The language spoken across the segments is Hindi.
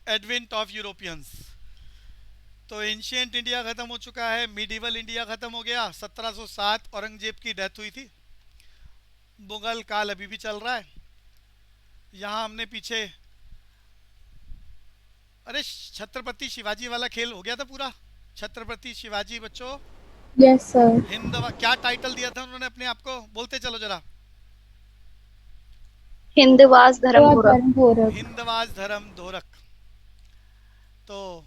Advent of Europeans. तो एंशियंट इंडिया खत्म हो चुका है, मिडिवल इंडिया खत्म हो गया, 1707 औरंगजेब की डेथ हुई थी। मुगल काल अभी भी चल रहा है। यहाँ हमने पीछे, अरे छत्रपति शिवाजी वाला खेल हो गया था पूरा। छत्रपति शिवाजी बच्चों, यस सर। क्या टाइटल दिया था उन्होंने अपने आप को, बोलते चलो जरा। हिंदवास धर्म तो घोरक। धर्म घोरक। हिंदवाज धर्म धोरक। तो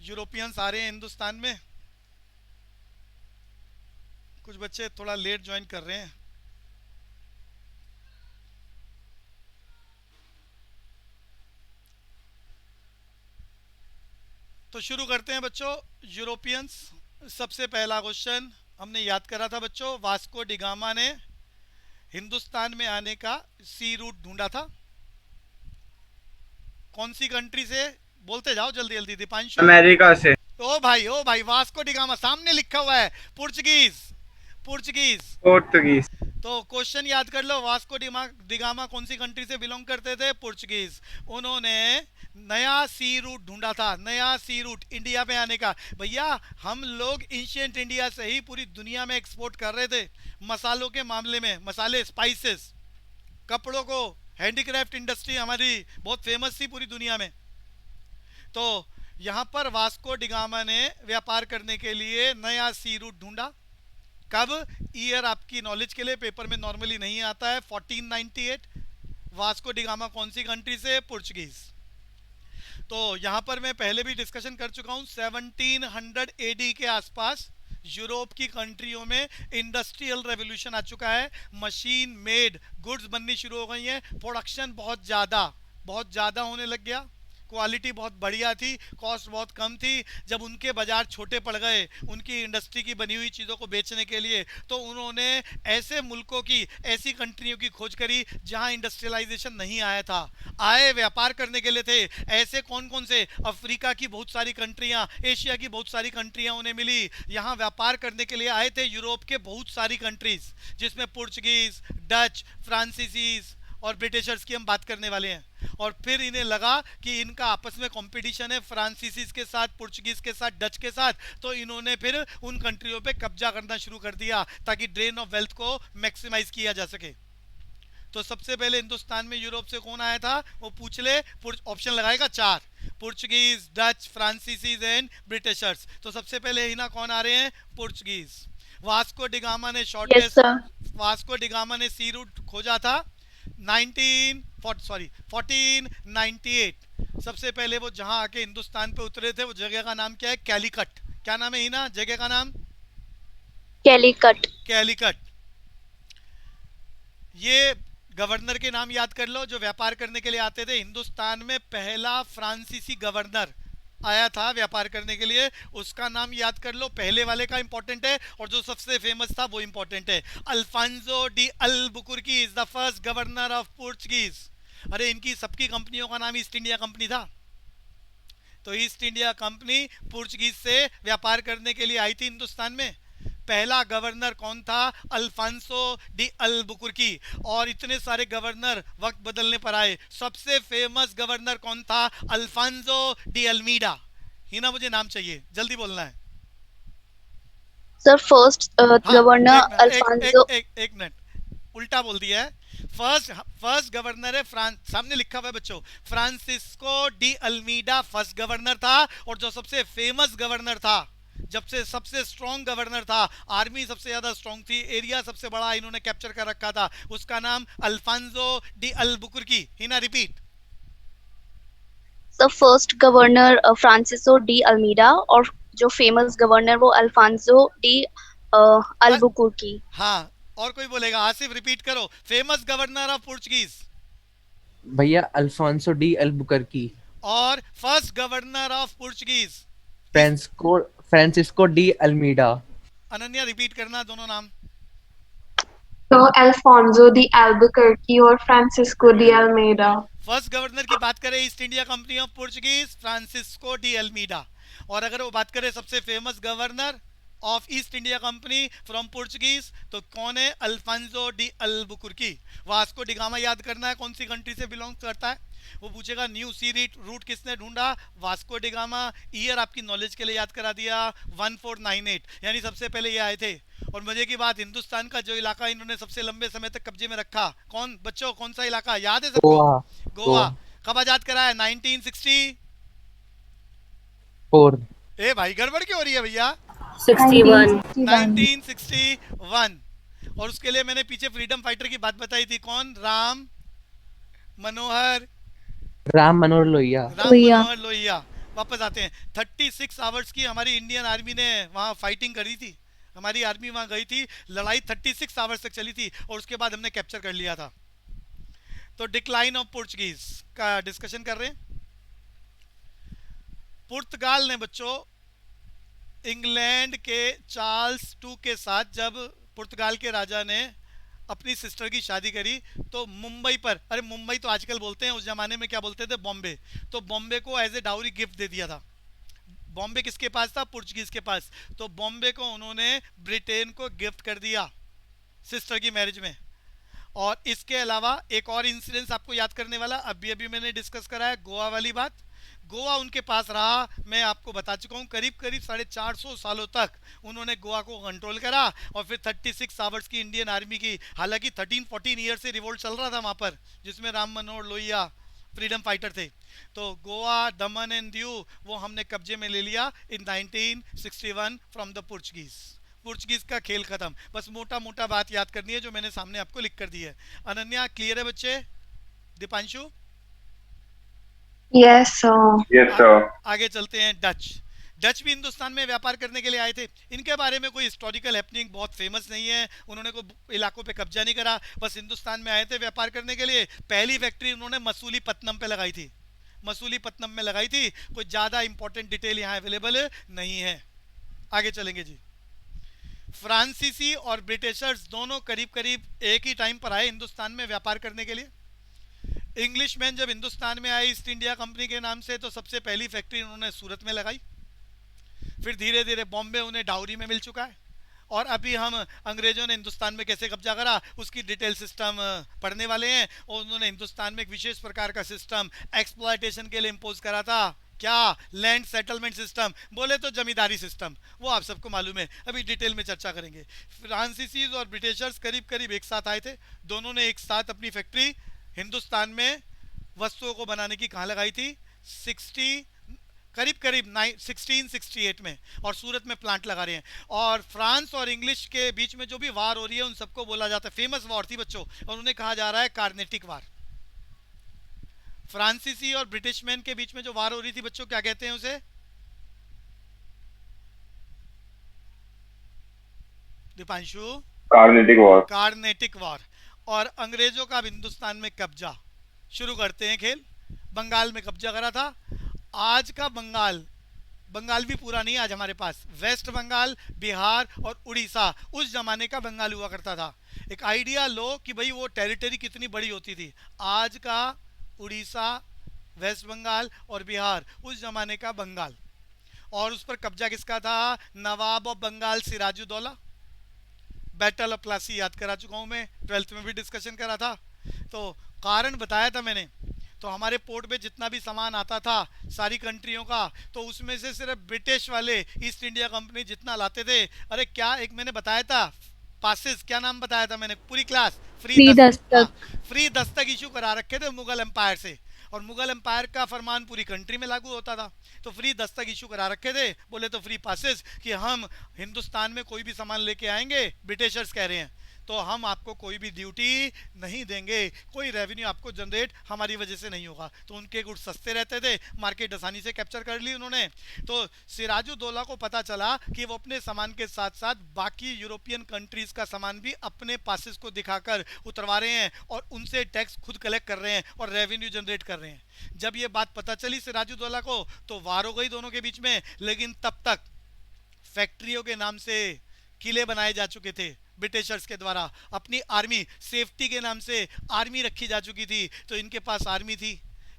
यूरोपियंस आ रहे हैं हिंदुस्तान में। कुछ बच्चे थोड़ा लेट ज्वाइन कर रहे हैं। तो शुरू करते हैं बच्चों। यूरोपियंस, सबसे पहला क्वेश्चन हमने याद करा था बच्चों, वास्को डिगामा ने हिंदुस्तान में आने का सी रूट ढूंढा था। कौन सी कंट्री से, बोलते जाओ जल्दी जल्दी। दीपांशु। अमेरिका से। ओ भाई वास्को डिगामा सामने लिखा हुआ है, पुर्तगीज। पुर्तगीज। पोर्तुगीज। तो क्वेश्चन याद कर लो, वास्को डिगामा कौन सी कंट्री से बिलोंग करते थे? पुर्तगीज। उन्होंने नया सी रूट ढूंढा था, नया सी रूट इंडिया में आने का। भैया हम लोग एंशिएंट इंडिया से ही पूरी दुनिया में एक्सपोर्ट कर रहे थे मसालों के मामले में, मसाले, स्पाइसेस, कपड़ों को, हैंडीक्राफ्ट इंडस्ट्री हमारी बहुत फेमस थी पूरी दुनिया में। तो यहाँ पर वास्को डिगामा ने व्यापार करने के लिए नया सी रूट ढूंढा। कब? ईयर आपकी नॉलेज के लिए पेपर में नॉर्मली नहीं आता है, 1498। वास्को डिगामा कौन सी कंट्री से? पुर्तगीज। तो यहां पर मैं पहले भी डिस्कशन कर चुका हूं, 1700 एडी के आसपास यूरोप की कंट्रियों में इंडस्ट्रियल रेवोल्यूशन आ चुका है। मशीन मेड गुड्स बननी शुरू हो गई हैं, प्रोडक्शन बहुत ज़्यादा होने लग गया, क्वालिटी बहुत बढ़िया थी, कॉस्ट बहुत कम थी। जब उनके बाजार छोटे पड़ गए उनकी इंडस्ट्री की बनी हुई चीज़ों को बेचने के लिए, तो उन्होंने ऐसे मुल्कों की, ऐसी कंट्रियों की खोज करी जहां इंडस्ट्रियलाइजेशन नहीं आया था। आए व्यापार करने के लिए थे। ऐसे कौन कौन से? अफ्रीका की बहुत सारी कंट्रियां, एशिया की बहुत सारी कंट्रियां उन्हें मिली। यहाँ व्यापार करने के लिए आए थे यूरोप के बहुत सारी कंट्रीज, जिसमें पुर्तगीज, डच, फ्रांसीसीज और ब्रिटिशर्स की हम बात करने वाले हैं। और फिर इन्हें लगा कि इनका आपस में कंपटीशन है फ्रांसीसीज के साथ, पुर्तगीज के साथ, डच के साथ। तो इन्होंने फिर उन कंट्रियों पे कब्जा करना शुरू कर दिया ताकि ड्रेन ऑफ वेल्थ को मैक्सिमाइज किया जा सके। तो सबसे पहले हिंदुस्तान में यूरोप से कौन आया था वो पूछ ले। ऑप्शन लगाएगा 4, पुर्तगीज, डच, फ्रांसीसीज एंड ब्रिटिशर्स। तो सबसे पहले ही ना कौन आ रहे हैं? पुर्तगीज। वास्को डिगामा ने yes shortest, sir. Vasco da Gama ने सी रूट खोजा था 1498। सबसे पहले वो जहां आके हिंदुस्तान पे उतरे थे, वो जगह का नाम क्या है? कैलीकट। क्या नाम है ही ना जगह का नाम? कैलीकट। कैलीकट। ये गवर्नर के नाम याद कर लो जो व्यापार करने के लिए आते थे। हिंदुस्तान में पहला फ्रांसीसी गवर्नर आया था व्यापार करने के लिए, उसका नाम याद कर लो। पहले वाले का इंपॉर्टेंट है और जो सबसे फेमस था वो इंपॉर्टेंट है। Alfonso de Albuquerque is the first governor of Portuguese. अरे इनकी सबकी कंपनियों का नाम ईस्ट इंडिया कंपनी था। तो ईस्ट इंडिया कंपनी पुर्तगीज से व्यापार करने के लिए आई थी हिंदुस्तान में। पहला गवर्नर कौन था? Alfonso de Albuquerque. और इतने सारे गवर्नर वक्त बदलने पर आए, सबसे फेमस गवर्नर कौन था? Alfonso de Almeida. ही ना, मुझे नाम चाहिए, जल्दी बोलना है। सर फर्स्ट हाँ, गवर्नर एक मिनट, अल्फांसो। एक मिनट, उल्टा बोल दिया है। फर्स्ट फर्स्ट गवर्नर है फ्रांस, सामने लिखा हुआ है बच्चों, Francisco de Almeida first governor था। और जो सबसे फेमस गवर्नर था, जब से सबसे स्ट्रॉन्ग गवर्नर था, आर्मी सबसे ज्यादा स्ट्रॉन्ग थी, एरिया सबसे बड़ा इन्होंने कैप्चर कर रखा था, उसका नाम अल्फांसो डी अल्बुकुर्की। ही ना, repeat. Sir first governor Francisco de Almeida, और जो फेमस गवर्नर वो अल्फांसो डी बस। अल्बुकुर्की। हाँ, और कोई बोलेगा? आसिफ रिपीट करो, फेमस गवर्नर ऑफ पुर्तगीज। भैया अल्फांसो डी अल्बुकर्की। और फर्स्ट गवर्नर ऑफ पुर्तगीज। इस Francisco Francisco de Almeida. Ananya repeat करना दोनों नाम। तो अल्फोंसो दी एल्बुकर्की और Francisco de Almeida. First governor की बात करें East India Company of Portuguese, Francisco de Almeida. और अगर वो बात करें सबसे famous governor of East India Company from Portuguese, तो कौन है? Alfonso de Albuquerque. Vasco da Gama याद करना है कौन सी कंट्री से बिलोंग करता है? वो पूछेगा न्यू सी रूट किसने ढूंढा, वास्को डिगामा। ईयर आपकी नॉलेज के लिए याद करा दिया, 1498, यानी सबसे पहले ये आए थे। और मजे की बात, हिंदुस्तान का जो इलाका इन्होंने सबसे लंबे समय तक कब्जे में रखा, कौन बच्चों, कौन सा इलाका याद है सबको? गोवा। गोवा। कब आजाद कराया? 1960। 4। ए भाई गड़बड़ क्यों हो रही है भैया? 61. 1961। और उसके लिए मैंने पीछे फ्रीडम फाइटर की बात बताई थी, कौन? राम मनोहर लोहिया। लोहिया। वापस आते हैं, 36 आवर्स की हमारी इंडियन आर्मी ने वहां फाइटिंग करी थी। हमारी आर्मी वहां गई थी, लड़ाई 36 आवर्स तक चली थी और उसके बाद हमने कैप्चर कर लिया था। तो डिक्लाइन ऑफ पोर्चुगीज का डिस्कशन कर रहे हैं। पुर्तगाल ने बच्चों इंग्लैंड के चार्ल्स टू के साथ, जब पुर्तगाल के राजा ने अपनी सिस्टर की शादी करी तो मुंबई पर, अरे मुंबई तो आजकल बोलते हैं, उस जमाने में क्या बोलते थे? बॉम्बे। तो बॉम्बे को एज ए डाउरी गिफ्ट दे दिया था। बॉम्बे किसके पास था? पुर्तगीज के पास। तो बॉम्बे को उन्होंने ब्रिटेन को गिफ्ट कर दिया सिस्टर की मैरिज में। और इसके अलावा एक और इंसिडेंस आपको याद करने वाला, अभी अभी मैंने डिस्कस करा है, गोवा वाली बात। गोवा उनके पास रहा, मैं आपको बता चुका हूँ, करीब करीब 450 सालों तक उन्होंने गोवा को कंट्रोल करा। और फिर 36 आवर्स की इंडियन आर्मी की, हालांकि 13-14 ईयर से रिवोल्ट चल रहा था वहाँ पर, जिसमें राम मनोहर लोहिया फ्रीडम फाइटर थे। तो गोवा, दमन एंड दीव वो हमने कब्जे में ले लिया इन 1961 फ्रॉम द पुर्तगीज का खेल खत्म। बस मोटा मोटा बात याद करनी है जो मैंने सामने आपको लिख कर दी है। अनन्या क्लियर है बच्चे? Deepanshu? Yes, sir. Yes, sir. आगे चलते हैं। डच भी हिंदुस्तान में व्यापार करने के लिए आए थे। इनके बारे में कोई हिस्टोरिकल हैपनिंग बहुत फेमस नहीं है, उन्होंने कोई इलाकों पे कब्जा नहीं करा, बस हिंदुस्तान में आए थे व्यापार करने के लिए। पहली फैक्ट्री उन्होंने मसूलीपट्टनम पे लगाई थी, मसूलीपट्टनम में लगाई थी। कोई ज़्यादा इंपॉर्टेंट डिटेल यहाँ अवेलेबल नहीं है। आगे चलेंगे जी। फ्रांसीसी और ब्रिटिशर्स दोनों करीब करीब एक ही टाइम पर आए हिंदुस्तान में व्यापार करने के लिए। इंग्लिशमैन जब हिंदुस्तान में आए ईस्ट इंडिया कंपनी के नाम से, तो सबसे पहली फैक्ट्री उन्होंने सूरत में लगाई। फिर धीरे धीरे बॉम्बे उन्हें डाउरी में मिल चुका है। और अभी हम अंग्रेजों ने हिंदुस्तान में कैसे कब्जा करा उसकी डिटेल सिस्टम पढ़ने वाले हैं। और उन्होंने हिंदुस्तान में एक विशेष प्रकार का सिस्टम एक्सप्लॉयटेशन के लिए इम्पोज करा था। क्या? लैंड सेटलमेंट सिस्टम, बोले तो जमींदारी सिस्टम, वो आप सबको मालूम है, अभी डिटेल में चर्चा करेंगे। फ्रांसीसीज और ब्रिटिशर्स करीब करीब एक साथ आए थे। दोनों ने एक साथ अपनी फैक्ट्री हिंदुस्तान में वस्तुओं को बनाने की कहाँ लगाई थी? करीब करीब 1668 में, और सूरत में प्लांट लगा रहे हैं। और फ्रांस और इंग्लिश के बीच में जो भी वार हो रही है उन सबको बोला जाता है, फेमस वॉर थी बच्चों, और उन्हें कहा जा रहा है कार्नेटिक वार। फ्रांसीसी और ब्रिटिश मैन के बीच में जो वार हो रही थी बच्चों, क्या कहते हैं उसे? दीपांशु? कार्नेटिक वॉर। और अंग्रेजों का हिंदुस्तान में कब्जा, शुरू करते हैं खेल। बंगाल में कब्जा करा था। आज का बंगाल भी पूरा नहीं आज हमारे पास, वेस्ट बंगाल, बिहार और उड़ीसा, उस जमाने का बंगाल हुआ करता था। एक आइडिया लो कि भाई वो टेरिटरी कितनी बड़ी होती थी। आज का उड़ीसा, वेस्ट बंगाल और बिहार उस जमाने का बंगाल। और उस पर कब्जा किसका था? Nawab of Bengal Sirajuddaula. Battle of Plassey याद करा चुका हूं मैं, 12th में भी डिस्कशन करा था। तो कारण बताया था मैंने। तो हमारे पोर्ट में जितना भी सामान आता था सारी कंट्रियों का, तो उसमें से सिर्फ ब्रिटिश वाले ईस्ट इंडिया कंपनी जितना लाते थे, अरे क्या एक मैंने बताया था पासेस, क्या नाम बताया था मैंने पूरी class? Free Dastak. Free Dastak issue करा रखे थे मुगल एम्पायर से, और मुगल एम्पायर का फरमान पूरी कंट्री में लागू होता था। तो फ्री दस्तक इशू करा रखे थे, बोले तो फ्री पासेस, कि हम हिंदुस्तान में कोई भी सामान लेके आएंगे, ब्रिटिशर्स कह रहे हैं, तो हम आपको कोई भी ड्यूटी नहीं देंगे, कोई रेवेन्यू आपको जनरेट हमारी वजह से नहीं होगा। तो उनके गुड्स सस्ते रहते थे, मार्केट आसानी से कैप्चर कर ली उन्होंने। तो सिराजुद्दौला को पता चला कि वो अपने सामान के साथ साथ बाकी यूरोपियन कंट्रीज का सामान भी अपने पासेस को दिखाकर उतरवा रहे हैं और उनसे टैक्स खुद कलेक्ट कर रहे हैं और रेवेन्यू जनरेट कर रहे हैं। जब ये बात पता चली सिराजुद्दौला को तो वार हो गई दोनों के बीच में, लेकिन तब तक फैक्ट्रियों के नाम से किले बनाए जा चुके थे ब्रिटिशर्स के द्वारा। अपनी आर्मी, सेफ्टी के नाम से आर्मी रखी जा चुकी थी, तो इनके पास आर्मी थी।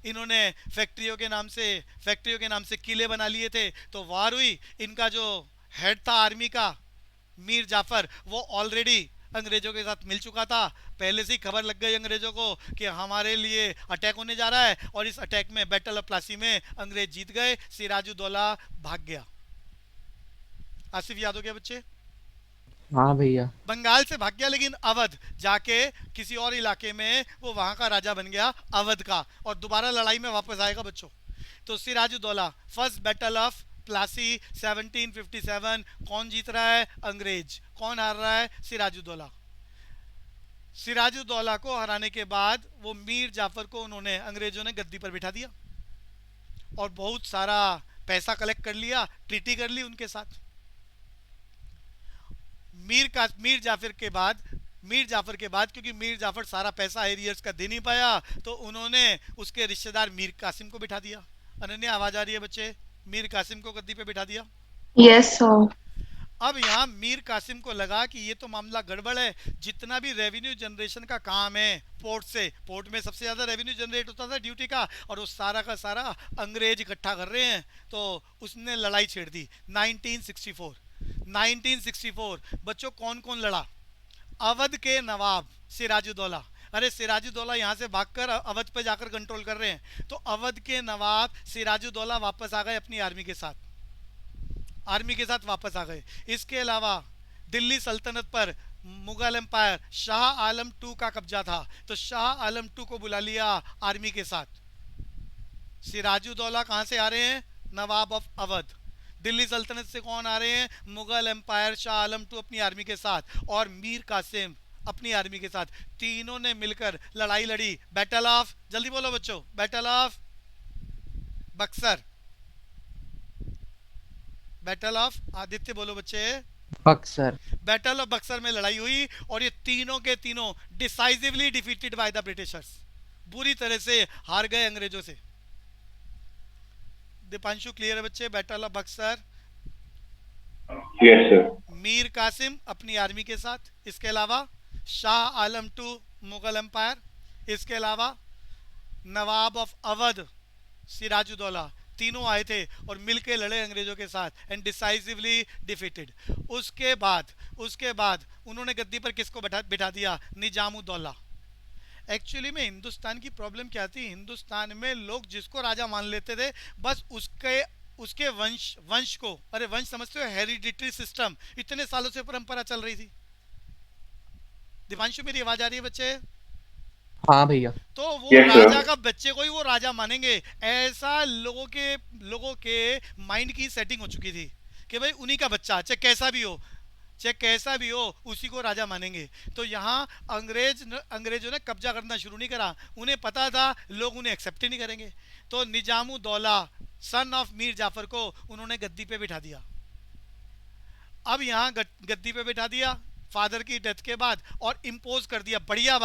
इन्होंने फैक्ट्रियों के नाम से किले बना लिए थे। तो वार हुई, इनका जो हेड था आर्मी का मीर जाफर, वो ऑलरेडी अंग्रेजों के साथ मिल चुका था। पहले से ही खबर लग गई अंग्रेजों को कि हमारे लिए अटैक होने जा रहा है, और इस अटैक में बैटल ऑफ प्लासी में अंग्रेज जीत गए, सिराजुद्दौला भाग गया। आसिफ याद हो गया बच्चे? हाँ भैया। बंगाल से भाग गया, लेकिन अवध जाके किसी और इलाके में वो वहां का राजा बन गया अवध का, और दोबारा लड़ाई में वापस आएगा बच्चों। तो Sirajuddaula, first battle of Plassey 1757, कौन जीत रहा है? अंग्रेज। कौन हार रहा है? सिराजुद्दौला। सिराजुद्दौला को हराने के बाद वो मीर जाफर को उन्होंने, अंग्रेजों ने गद्दी पर बिठा दिया और बहुत सारा पैसा कलेक्ट कर लिया, ट्रीटी कर ली उनके साथ। मीर जाफर के बाद क्योंकि मीर जाफर सारा पैसा एरियर्स का दे नहीं पाया, तो उन्होंने उसके रिश्तेदार मीर कासिम को बिठा दिया। अनन्या आवाज आ रही है बच्चे? मीर कासिम को गद्दी पे बिठा दिया। Yes, sir. अब यहाँ मीर कासिम को लगा कि ये तो मामला गड़बड़ है, जितना भी रेवेन्यू जनरेशन का काम है पोर्ट से, पोर्ट में सबसे ज्यादा रेवेन्यू जनरेट होता था ड्यूटी का, और वो सारा का सारा अंग्रेज इकट्ठा कर रहे हैं, तो उसने लड़ाई छेड़ दी। 1964 बच्चों कौन कौन लड़ा? अवध के नवाब सिराजुद्दौला। अरे सिराजुद्दौला यहाँ से भागकर अवध पे जाकर कंट्रोल कर रहे हैं, तो अवध के नवाब सिराजुद्दौला वापस आ गए अपनी आर्मी के साथ, वापस आ गए। इसके अलावा दिल्ली सल्तनत पर मुगल एम्पायर शाह आलम टू का कब्जा था, तो शाह आलम टू को बुला लिया आर्मी के साथ। सिराजुद्दौला कहाँ से आ रहे हैं? नवाब ऑफ अवध। दिल्ली सल्तनत से कौन आ रहे हैं? मुगल एम्पायर शाह आलम टू अपनी आर्मी के साथ, और मीर कासिम अपनी आर्मी के साथ। तीनों ने मिलकर लड़ाई लड़ी। बैटल ऑफ, जल्दी बोलो बच्चों, battle of Buxar. Battle of Aditya बोलो बच्चे। बक्सर। बैटल ऑफ बक्सर में लड़ाई हुई, और ये तीनों के तीनों decisively defeated by the Britishers, बुरी तरह से हार गए अंग्रेजों से। दीपांशु क्लियर है बच्चे? Battle of Buxar, yes sir. Mir Qasim अपनी आर्मी के साथ, इसके अलावा शाह आलम टू मुगल एम्पायर, इसके अलावा नवाब ऑफ अवध सिराजुद्दौला, तीनों आए थे और मिलके लड़े अंग्रेजों के साथ, एंड डिसाइसिवली डिफीटेड। उसके बाद उन्होंने गद्दी पर किसको बिठा दिया? निजामुद्दौला। एक्चुअली में हिंदुस्तान की प्रॉब्लम क्या थी? हिंदुस्तान में लोग जिसको राजा मान लेते थे, बस उसके वंश को, अरे वंश समझते हो, हेरिडिटरी सिस्टम, इतने सालों से परंपरा चल रही थी। दीपांशु मेरी आवाज आ रही है बच्चे? हाँ भैया। तो वो Yes, sir. राजा का बच्चे को ही वो राजा मानेंगे, ऐसा लोगों के माइंड की सेटिंग हो चुकी थी कि भाई उन्हीं का बच्चा चाहे कैसा भी हो उसी को राजा मानेंगे। तो यहाँ अंग्रेजों ने कब्जा करना शुरू नहीं करा, उन्हें पता था लोग उन्हें एक्सेप्ट ही नहीं करेंगे। तो निजामुद्दौला सन ऑफ मीर जाफर को उन्होंने गद्दी पे बिठा दिया। अब यहाँ गद्दी पे बिठा दिया फादर की डेथ के बाद, और इम्पोज कर दिया, बढ़िया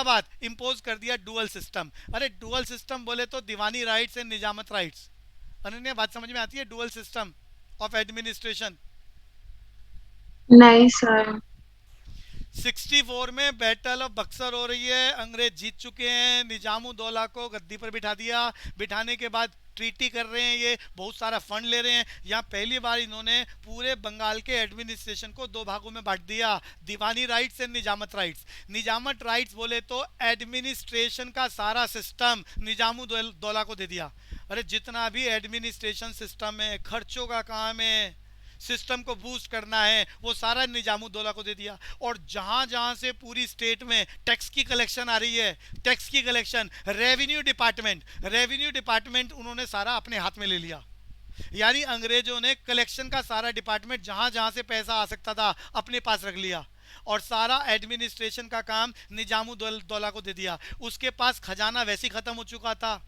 बात इम्पोज कर दिया डुअल सिस्टम। अरे डुअल सिस्टम बोले तो Diwani rights and Nizamat rights. Ananya बात समझ में आती है? Dual system of administration. नहीं सर। 64 में बैटल ऑफ बक्सर हो रही है, अंग्रेज जीत चुके हैं, निजामुद्दौला को गद्दी पर बिठा दिया। बिठाने के बाद ट्रीटी कर रहे हैं, ये बहुत सारा फंड ले रहे हैं। यहाँ पहली बार इन्होंने पूरे बंगाल के एडमिनिस्ट्रेशन को दो भागों में बांट दिया, Diwani rights and Nizamat rights. Nizamat rights बोले तो एडमिनिस्ट्रेशन का सारा सिस्टम निजामुद्दौला को दे दिया। अरे जितना भी एडमिनिस्ट्रेशन सिस्टम है, खर्चों का काम है, सिस्टम को बूस्ट करना है, वो सारा निजामुद्दौला को दे दिया। और जहां जहां से पूरी स्टेट में टैक्स की कलेक्शन आ रही है, टैक्स की कलेक्शन, रेवेन्यू डिपार्टमेंट उन्होंने सारा अपने हाथ में ले लिया। यानी अंग्रेजों ने कलेक्शन का सारा डिपार्टमेंट जहां जहां से पैसा आ सकता था अपने पास रख लिया, और सारा एडमिनिस्ट्रेशन का काम निजामुद्दौला को दे दिया। उसके पास खजाना वैसे ही खत्म हो चुका था।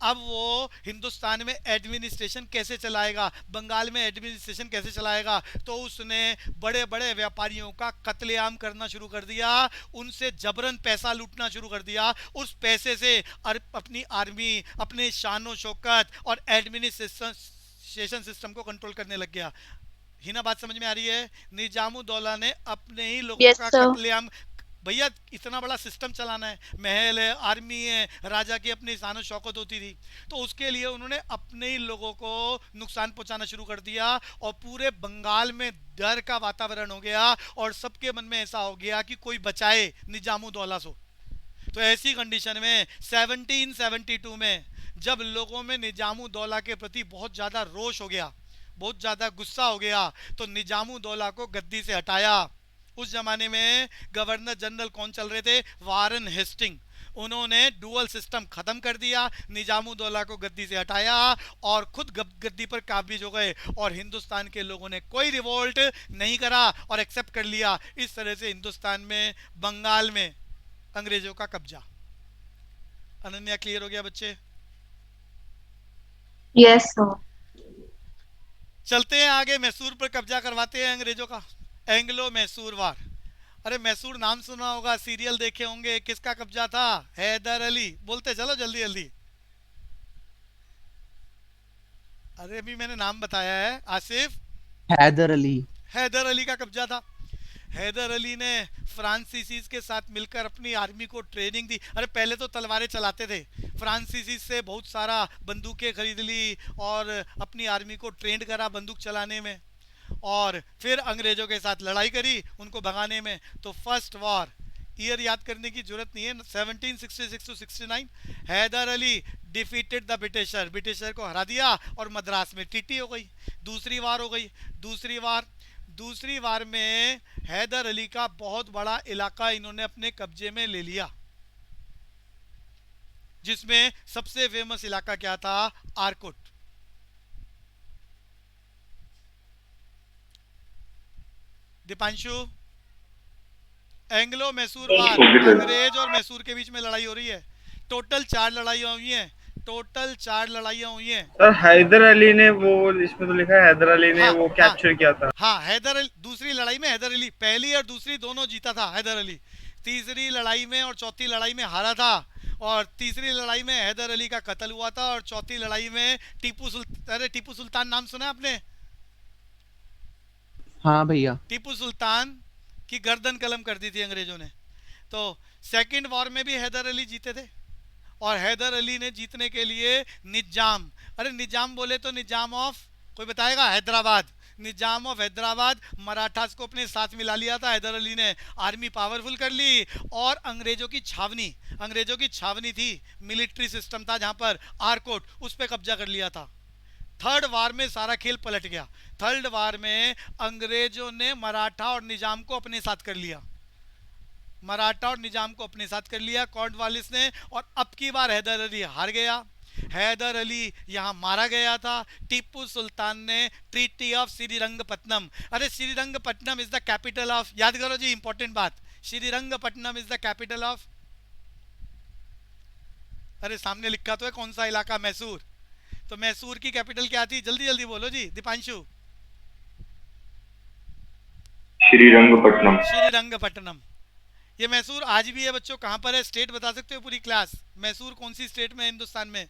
अब वो हिंदुस्तान में एडमिनिस्ट्रेशन कैसे चलाएगा, बंगाल में एडमिनिस्ट्रेशन कैसे चलाएगा? तो उसने बड़े बड़े व्यापारियों का कत्लेआम करना शुरू कर दिया, उनसे जबरन पैसा लूटना शुरू कर दिया। उस पैसे से अपनी आर्मी, अपने शानो शौकत और एडमिनिस्ट्रेशन सिस्टम को कंट्रोल करने लग गया। हिना बात समझ में आ रही है? निजामुद्दौला ने अपने ही लोगों Yes, का sir. कत्लेआम भैया इतना बड़ा सिस्टम चलाना है, महल है, आर्मी है, राजा की अपनी शान और शौकत होती थी, तो उसके लिए उन्होंने अपने ही लोगों को नुकसान पहुंचाना शुरू कर दिया और पूरे बंगाल में डर का वातावरण हो गया और सबके मन में ऐसा हो गया कि कोई बचाए निजामुद्दौला से। तो ऐसी कंडीशन में 1772 में जब लोगों में निजामुद्दौला के प्रति बहुत ज़्यादा रोष हो गया, बहुत ज़्यादा गुस्सा हो गया, तो निजामुद्दौला को गद्दी से हटाया। उस जमाने में गवर्नर जनरल कौन चल रहे थे? वारन हेस्टिंग। उन्होंने डुअल सिस्टम खत्म कर दिया, निजामुद्दौला को गद्दी से हटाया और खुद गद्दी पर काबिज हो गए और हिंदुस्तान के लोगों ने कोई रिवोल्ट नहीं करा और एक्सेप्ट कर लिया। इस तरह से हिंदुस्तान में, बंगाल में अंग्रेजों का कब्जा। अनन्या, क्लियर हो गया बच्चे? Yes, sir. चलते हैं आगे, मैसूर पर कब्जा करवाते हैं अंग्रेजों का। एंग्लो मैसूर वार। अरे मैसूर नाम सुना होगा, सीरियल देखे होंगे, किसका कब्जा था? हैदर अली। बोलते चलो जल्दी जल्दी। अरे अभी मैंने नाम बताया है, आसिफ। हैदर अली। हैदर अली का कब्जा था। हैदर अली ने फ्रांसीसीज के साथ मिलकर अपनी आर्मी को ट्रेनिंग दी। अरे पहले तो तलवारें चलाते थे, फ्रांसीसीज से बहुत सारा बंदूकें खरीद ली और अपनी आर्मी को ट्रेंड करा बंदूक चलाने में, और फिर अंग्रेजों के साथ लड़ाई करी उनको भगाने में। तो फर्स्ट वॉर, ईयर याद करने की जरूरत नहीं है, 1766 to 69। Hyder Ali defeated the britisher, britisher को हरा दिया और मद्रास में टीटी हो गई। दूसरी वार हो गई। दूसरी वार में हैदर अली का बहुत बड़ा इलाका इन्होंने अपने कब्जे में ले लिया, जिसमें सबसे फेमस इलाका क्या था? आरकोट। दीपांशु, एंग्लो मैसूर वार, अंग्रेज और मैसूर के बीच में लड़ाई हो रही है। टोटल 4 लड़ाइयां हुई हैं। सर हैदर अली ने वो, इसमें तो लिखा है हैदर अली ने वो कैप्चर किया था। हाँ, हैदर अली दूसरी लड़ाई में, हैदर अली पहली और दूसरी दोनों जीता था हैदर अली। तीसरी लड़ाई में और चौथी लड़ाई में हारा था, और तीसरी लड़ाई में हैदर अली का कत्ल हुआ था, और चौथी लड़ाई में टीपू सुल्तान नाम सुना आपने? हाँ भैया। टीपू सुल्तान की गर्दन कलम कर दी थी अंग्रेजों ने। तो सेकंड वॉर में भी हैदर अली जीते थे, और हैदर अली ने जीतने के लिए निजाम, अरे निजाम बोले तो निजाम ऑफ, कोई बताएगा? हैदराबाद। निजाम ऑफ हैदराबाद मराठास को अपने साथ मिला लिया था हैदर अली ने। आर्मी पावरफुल कर ली और अंग्रेजों की छावनी थी, मिलिट्री सिस्टम था जहां पर, आरकोट, उस पर कब्जा कर लिया था। थर्ड वार में सारा खेल पलट गया। थर्ड वार में अंग्रेजों ने मराठा और निजाम को अपने साथ कर लिया, कॉर्नवालिस ने, और अब की बार हैदर अली हार गया। हैदर अली यहाँ मारा गया था। टीपू सुल्तान ने ट्रीटी ऑफ श्रीरंगपट्टनम, अरे Srirangapatna is the capital of, याद करो जी, इंपॉर्टेंट बात, Srirangapatna is the capital of, अरे सामने लिखा तो है कौन सा इलाका? मैसूर। तो मैसूर की कैपिटल क्या थी? जल्दी जल्दी बोलो जी, दीपांशु। श्रीरंगपट्टनम। ये मैसूर आज भी है बच्चों, कहां पर है? स्टेट बता सकते हो पूरी क्लास? मैसूर कौन सी स्टेट में है हिंदुस्तान में?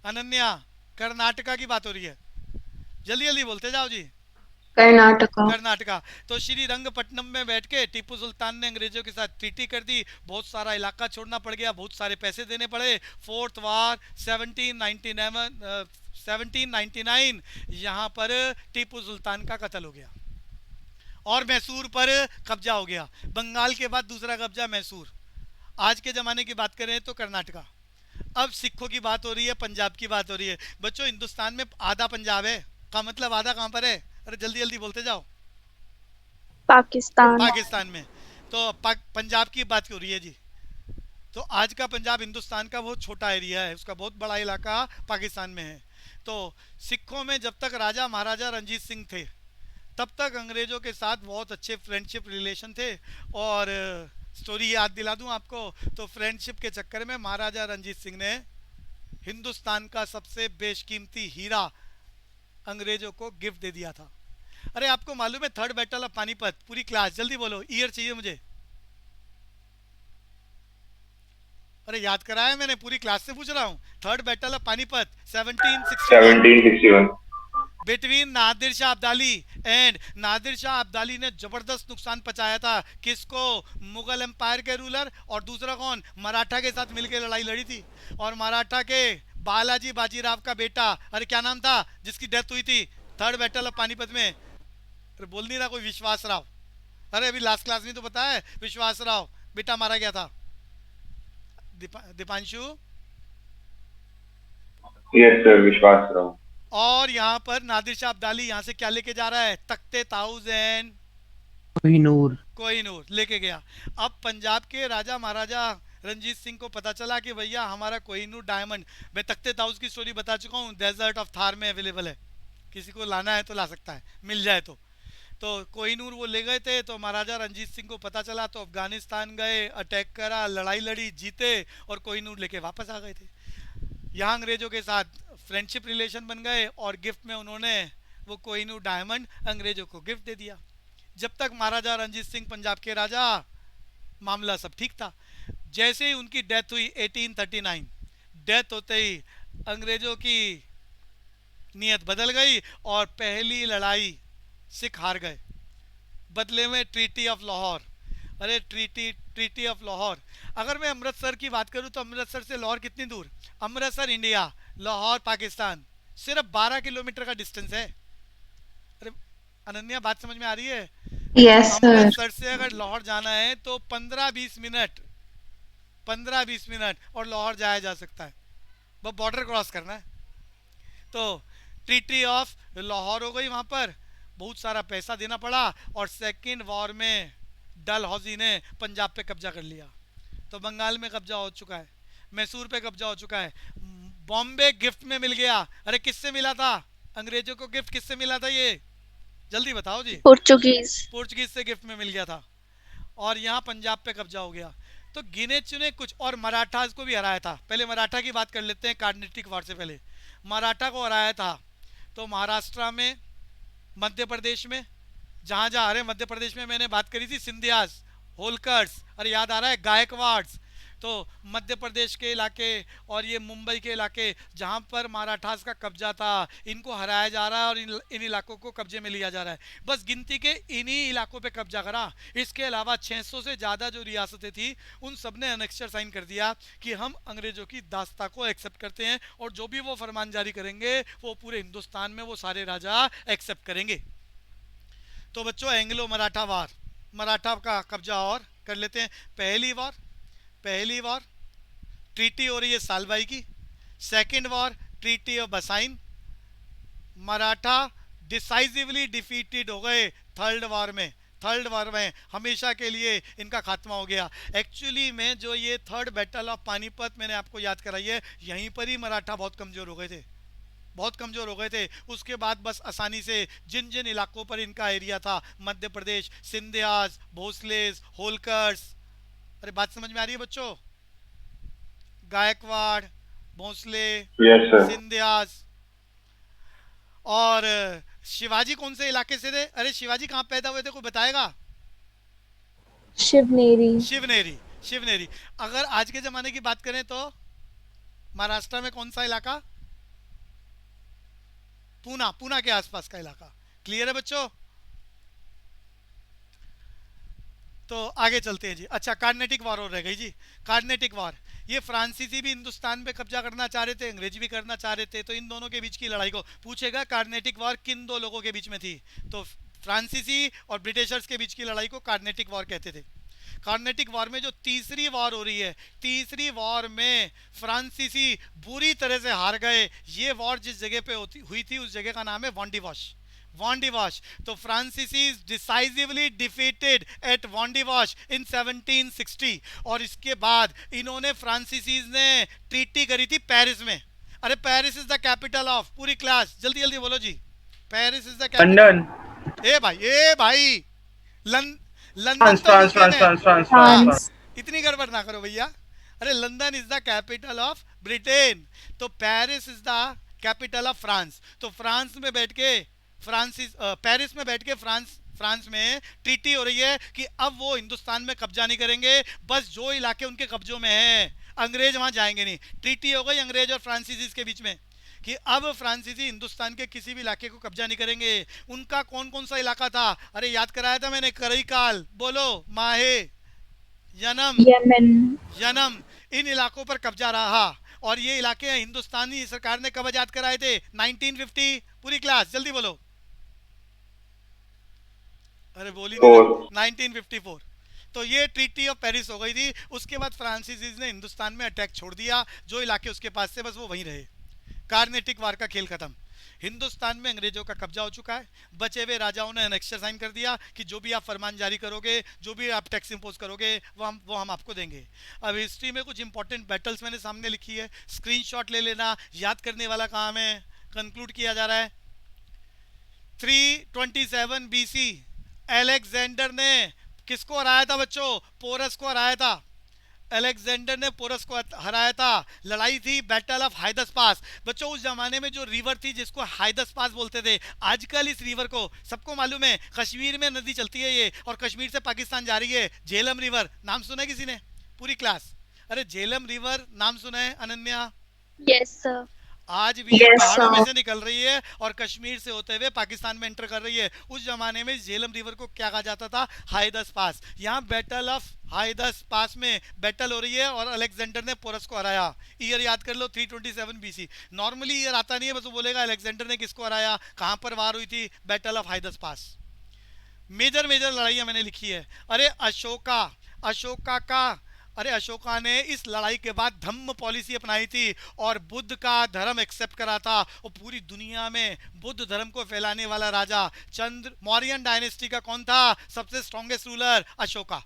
अनन्या, कर्नाटका की बात हो रही है, जल्दी जल्दी बोलते जाओ जी। कर्नाटका। तो श्रीरंगपट्टनम में बैठ के टीपू सुल्तान ने अंग्रेजों के साथ ट्रीटी कर दी, बहुत सारा इलाका छोड़ना पड़ गया, बहुत सारे पैसे देने पड़े। फोर्थ वार 1799, यहाँ पर टीपू सुल्तान का कत्ल हो गया और मैसूर पर कब्जा हो गया। बंगाल के बाद दूसरा कब्जा मैसूर। आज के ज़माने की बात करें तो कर्नाटका। अब सिखों की बात हो रही है, पंजाब की बात हो रही है। बच्चों हिंदुस्तान में आधा पंजाब है, का मतलब आधा कहाँ पर है? अरे जल्दी जल्दी बोलते जाओ। पाकिस्तान में। तो पंजाब की बात हो रही है जी। तो आज का पंजाब हिंदुस्तान का बहुत छोटा एरिया है, उसका बहुत बड़ा इलाका पाकिस्तान में है। तो सिखों में जब तक राजा महाराजा रणजीत सिंह थे, तब तक अंग्रेजों के साथ बहुत अच्छे फ्रेंडशिप रिलेशन थे। और स्टोरी याद दिला दूं आपको, तो फ्रेंडशिप के चक्कर में महाराजा रणजीत सिंह ने हिंदुस्तान का सबसे बेशकीमती हीरा अंग्रेजों को गिफ्ट दे दिया था। अरे आपको मालूम है थर्ड बैटल ऑफ पानीपत? पूरी क्लास जल्दी बोलो, ईयर चाहिए मुझे। अरे याद कराया मैंने, पूरी क्लास से पूछ रहा हूँ। Third battle of Panipat 1761। Between Nadir Shah Abdali and Nadir Shah Abdali ने जबरदस्त नुकसान पहुंचाया था किसको? मुगल एम्पायर के रूलर। और दूसरा कौन? मराठा के साथ मिलकर लड़ाई लड़ी थी। और मराठा के बालाजी बाजीराव का बेटा, अरे क्या नाम था जिसकी डेथ हुई थी थर्ड बैटल ऑफ पानीपत में? अरे बोल नहीं रहा कोई, विश्वास राव। अरे अभी लास्ट क्लास में तो पता है, विश्वास राव बेटा मारा गया था। दीपांशु। यस सर, विश्वास राव। और यहाँ पर नादिर शाह अब्दाली यहाँ से क्या लेके जा रहा है? तख्ते ताउज एंड कोहिनूर। कोहिनूर लेके गया। अब पंजाब के राजा महाराजा रंजीत सिंह को पता चला कि भैया हमारा कोहिनूर डायमंड, मैं तख्ते ताउज की स्टोरी बता चुका हूँ, डेजर्ट ऑफ थार में अवेलेबल है, किसी को लाना है तो ला सकता है, मिल जाए तो कोहिनूर वो ले गए थे। तो महाराजा रंजीत सिंह को पता चला तो अफगानिस्तान गए, अटैक करा, लड़ाई लड़ी, जीते और कोहिनूर लेके वापस आ गए थे। यहाँ अंग्रेजों के साथ फ्रेंडशिप रिलेशन बन गए और गिफ्ट में उन्होंने वो कोहिनूर डायमंड अंग्रेजों को गिफ्ट दे दिया। जब तक महाराजा रंजीत सिंह पंजाब के राजा, मामला सब ठीक था। जैसे ही उनकी डेथ हुई 1839, डेथ होते ही अंग्रेजों की नीयत बदल गई और पहली लड़ाई सिख हार गए। बदले में ट्रीटी ऑफ लाहौर। अरे ट्रीटी ऑफ लाहौर, अगर मैं अमृतसर की बात करूं तो अमृतसर से लाहौर कितनी दूर? अमृतसर इंडिया, लाहौर पाकिस्तान, सिर्फ 12 किलोमीटर का डिस्टेंस है। अरे अनन्या बात समझ में आ रही है? Yes, sir. अमृतसर से अगर लाहौर जाना है तो 15-20 मिनट, 15-20 मिनट और लाहौर जाया जा सकता है, बस बॉर्डर क्रॉस करना है। तो ट्रीटी ऑफ लाहौर हो गई, वहाँ पर बहुत सारा पैसा देना पड़ा और सेकेंड वॉर में डलहौजी ने पंजाब पे कब्जा कर लिया। तो बंगाल में कब्जा हो चुका है, मैसूर पे कब्जा हो चुका है, बॉम्बे गिफ्ट में मिल गया। अरे किससे मिला था? अंग्रेजों को गिफ्ट किससे मिला था ये? जल्दी बताओ जी। पोर्चुगीज। पोर्चुगीज से गिफ्ट में मिल गया था और यहाँ पंजाब पे कब्जा हो गया। तो गिने चुने कुछ, और मराठास को भी हराया था। पहले मराठा की बात कर लेते हैं, कार्नेटिक वॉर से पहले। मराठा को हराया था तो महाराष्ट्र में, मध्य प्रदेश में, जहाँ जहाँ, अरे मध्य प्रदेश में मैंने बात करी थी सिंधियास, होलकर्स, अरे याद आ रहा है, गायकवाड्स। तो मध्य प्रदेश के इलाके और ये मुंबई के इलाके जहाँ पर मराठास का कब्जा था, इनको हराया जा रहा है और इन इलाकों को कब्जे में लिया जा रहा है। बस गिनती के इन्हीं इलाकों पे कब्जा करा। इसके अलावा 600 से ज़्यादा जो रियासतें थी उन सब ने अनेक्सर साइन कर दिया कि हम अंग्रेजों की दास्ता को एक्सेप्ट करते हैं और जो भी वो फरमान जारी करेंगे वो पूरे हिंदुस्तान में वो सारे राजा एक्सेप्ट करेंगे। तो बच्चों एंग्लो मराठा वार, मराठा का कब्जा और कर लेते हैं। पहली वॉर ट्रीटी हो रही है सालबाई की। Second war treaty of Bassein, Maratha decisively defeated हो गए। थर्ड वॉर में हमेशा के लिए इनका खात्मा हो गया। एक्चुअली में जो ये थर्ड बैटल ऑफ पानीपत मैंने आपको याद कराई है, यहीं पर ही मराठा बहुत कमज़ोर हो गए थे। उसके बाद बस आसानी से जिन जिन इलाकों पर इनका एरिया था, मध्य प्रदेश, सिंधियास, भोसलेस, होलकर्स, अरे बात समझ में आ रही है बच्चों? गायकवाड़, भोसले, सिंधियास। और शिवाजी कौन से इलाके से थे? अरे शिवाजी कहाँ पैदा हुए थे, कोई बताएगा? शिवनेरी। अगर आज के जमाने की बात करें तो महाराष्ट्र में कौन सा इलाका? पूना के आसपास का इलाका। क्लियर है बच्चों? तो आगे चलते हैं जी। अच्छा, कार्नेटिक वॉर और रह गई जी। कार्नेटिक वॉर, ये फ्रांसीसी भी हिंदुस्तान पे कब्जा करना चाह रहे थे, अंग्रेजी भी करना चाह रहे थे। तो इन दोनों के बीच की लड़ाई को पूछेगा कार्नेटिक वॉर किन दो लोगों के बीच में थी, तो फ्रांसीसी और ब्रिटिशर्स के बीच की लड़ाई को कार्नेटिक वॉर कहते थे। कार्नेटिक वॉर में जो तीसरी वॉर हो रही है, तीसरी वॉर में फ्रांसीसी बुरी तरह से हार गए। ये वॉर जिस जगह पे हुई थी उस जगह का नाम है वॉन्डिवाश। तो फ्रांसीसीज डिसाइसिवली डिफीटेड एट वॉन्डिवाश इन 1760। और इसके बाद इन्होंने, फ्रांसीसीज ने ट्रीटी करी थी पेरिस में। अरे Paris is the capital of, पूरी क्लास जल्दी जल्दी बोलो जी। Paris is the capital. London. ए भाई लंदन फ्रांस। इतनी गड़बड़ ना करो भैया। अरे London is the capital of Britain, तो Paris is the capital of France. तो फ्रांस में बैठ के पेरिस में बैठ के फ्रांस में ट्रीटी हो रही है कि अब वो हिंदुस्तान में कब्जा नहीं करेंगे, बस जो इलाके उनके कब्जों में हैं अंग्रेज वहां जाएंगे नहीं। ट्रीटी हो गई अंग्रेज और फ्रांसीसीज के बीच में। कि अब फ्रांसीसी हिंदुस्तान के किसी भी इलाके को कब्जा नहीं करेंगे। उनका कौन कौन सा इलाका था? अरे याद कराया था मैंने, करईकाल, बोलो, माहे, यनम, Yemen. यनम, इन इलाकों पर कब्जा रहा। और ये इलाके हिंदुस्तानी सरकार ने कब आजाद कराए थे? 1950। पूरी क्लास जल्दी बोलो। अरे बोली नहीं ना, 1954। तो ये ट्रीटी ऑफ पेरिस हो गई थी। उसके बाद फ्रांसीसीज ने हिंदुस्तान में अटैक छोड़ दिया, जो इलाके उसके पास से बस वो वहीं रहे। कार्नेटिक वार का खेल खत्म। हिंदुस्तान में अंग्रेजों का कब्जा हो चुका है। बचे हुए राजाओं ने एनेक्सर साइन कर दिया कि जो भी आप फरमान जारी करोगे, जो भी आप टैक्स इंपोज करोगे, वो हम आपको देंगे। अब हिस्ट्री में कुछ इंपॉर्टेंट बैटल्स मैंने सामने लिखी है, स्क्रीनशॉट ले लेना, याद करने वाला काम है। कंक्लूड किया जा रहा है। 327 बीसी अलेक्जेंडर ने किसको हराया था बच्चों? पोरस को हराया था। अलेक्जेंडर ने पोरस को हराया था। लड़ाई थी बैटल ऑफ हाइदस पास। बच्चों उस जमाने में जो रिवर थी जिसको हाइदस पास बोलते थे, आजकल इस रिवर को सबको मालूम है, कश्मीर में नदी चलती है ये, और कश्मीर से पाकिस्तान जा रही है। झेलम रिवर नाम सुना है किसी ने? पूरी क्लास, अरे झेलम रिवर नाम सुना है अनन्या? Yes, sir. आज भी Yes, पहाड़ों में sir. से निकल रही है और कश्मीर से होते हुए पाकिस्तान में एंटर कर रही है। उस जमाने में झेलम रिवर को क्या कहा जाता था? हाइदस पास। यहाँ बैटल ऑफ हाइदस पास में बैटल हो रही है और अलेक्जेंडर ने पोरस को हराया। ईयर याद कर लो, 327 बीसी। नॉर्मली ईयर आता नहीं है, बस वो बोलेगा अलेक्जेंडर ने किसको हराया, कहाँ पर वार हुई थी, बैटल ऑफ हाइदस पास। मेजर मेजर लड़ाइयाँ मैंने लिखी है। अरे अशोका का अरे अशोका ने इस लड़ाई के बाद धम्म पॉलिसी अपनाई थी और बुद्ध का धर्म एक्सेप्ट करा था, और पूरी दुनिया में बुद्ध धर्म को फैलाने वाला राजा चंद्र मौर्यन डायनेस्टी का कौन था? सबसे स्ट्रॉन्गेस्ट रूलर अशोका।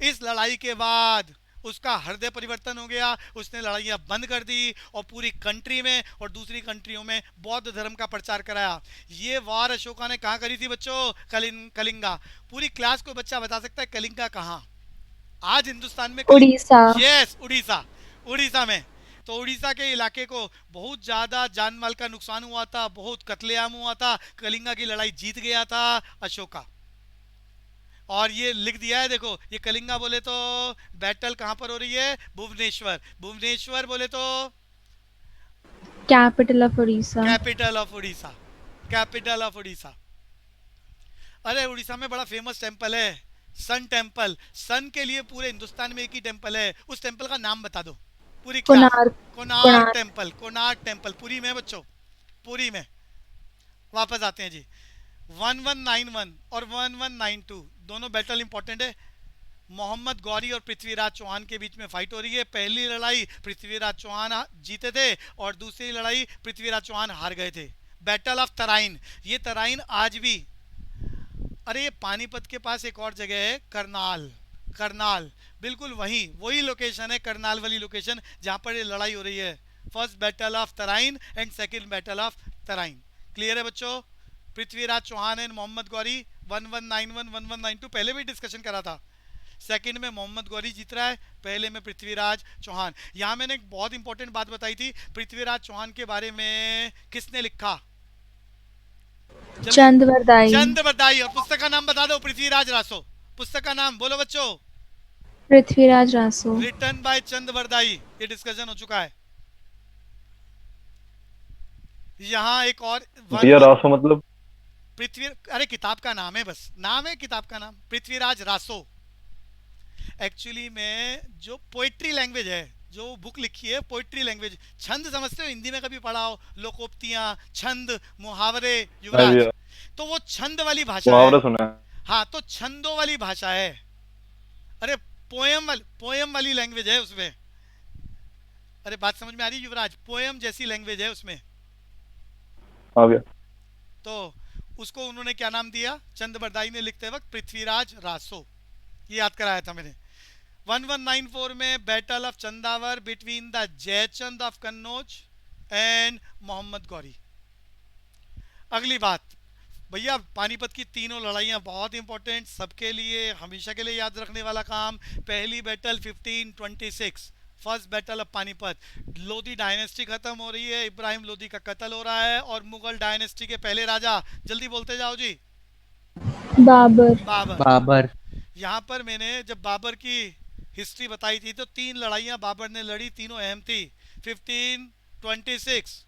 इस लड़ाई के बाद उसका हृदय परिवर्तन हो गया, उसने लड़ाइयाँ बंद कर दी और पूरी कंट्री में और दूसरी कंट्रियों में बौद्ध धर्म का प्रचार कराया। ये वार अशोका ने कहाँ करी थी बच्चों? कलिंगा। पूरी क्लास को बच्चा बता सकता है कलिंगा कहाँ? आज हिंदुस्तान में उड़ीसा। यस, उड़ीसा में। तो उड़ीसा के इलाके को बहुत ज्यादा जान माल का नुकसान हुआ था, बहुत कत्लेआम हुआ था। कलिंगा की लड़ाई जीत गया था अशोका। और ये लिख दिया है, देखो, ये कलिंगा बोले तो बैटल कहां पर हो रही है? भुवनेश्वर बोले तो Capital of Orissa. Capital of Orissa. अरे उड़ीसा में बड़ा फेमस टेम्पल है, सन टेम्पल। सन के लिए पूरे हिंदुस्तान में एक ही टेम्पल है, उस टेम्पल का नाम बता दो पूरी क्लास। कोणार्क टेम्पल पुरी में बच्चों, पुरी में। वापस आते हैं जी। 1191 और 1192 दोनों बैटल इंपॉर्टेंट है। मोहम्मद गौरी और पृथ्वीराज चौहान के बीच में फाइट हो रही है। पहली लड़ाई पृथ्वीराज चौहान जीते थे और दूसरी लड़ाई पृथ्वीराज चौहान हार गए थे। Battle of Tarain. ये तराइन आज भी, अरे ये पानीपत के पास एक और जगह है, करनाल, बिल्कुल वही लोकेशन है, करनाल वाली लोकेशन जहां पर ये लड़ाई हो रही है। First battle of Tarain and second battle of Tarain. Clear है बच्चों? पृथ्वीराज चौहान एंड मोहम्मद गौरी 1191 1192 पहले भी डिस्कशन करा था। सेकंड में मोहम्मद गौरी जीत रहा है, पहले में पृथ्वीराज चौहान। यहाँ मैंने एक बहुत इंपॉर्टेंट बात बताई थी, पृथ्वीराज चौहान के बारे में किसने लिखा? चंद बरदाई। और पुस्तक का नाम बता दो। पृथ्वीराज रासो। पुस्तक का नाम बोलो बच्चों। पृथ्वीराज रासो। रिटन बाय चंद बरदाई। ये डिस्कशन हो चुका है। यहाँ एक और रासो मतलब अरे किताब का नाम है, बस नाम है किताब का नाम, पृथ्वीराज रासो। एक्चुअली में जो पोइट्री लैंग्वेज है, जो बुक लिखी है पोइट्री लैंग्वेज, छंद समझते हो? हिंदी में कभी पढ़ा हो, लोकोक्तियां, छंद, मुहावरे, युवराज, तो वो छंद वाली भाषा है। सुना है। हाँ, तो छंदों वाली भाषा है। अरे पोयम वाली लैंग्वेज है उसमें। अरे बात समझ में आ रही है युवराज? पोयम जैसी लैंग्वेज है उसमें। तो उसको उन्होंने क्या नाम दिया? चंद बरदाई ने लिखते वक्त पृथ्वीराज रासो, ये याद कराया था मैंने। 1194 में battle of Chandawar between the Jaichand of Kannauj and Mohammad Ghori. अगली बात भैया, पानीपत की तीनों लड़ाइयाँ बहुत इंपॉर्टेंट, सबके लिए हमेशा के लिए याद रखने वाला काम। पहली battle 1526, first battle of Panipat. Lodhi dynasty खत्म हो रही है, इब्राहिम लोधी का कत्ल हो रहा है और मुगल डायनेस्टी के पहले राजा, जल्दी बोलते जाओ जी। बाबर। यहाँ पर मैंने जब बाबर की हिस्ट्री बताई थी तो 3 लड़ाइयाँ बाबर ने लड़ी, तीनों अहम थी। 15, 1526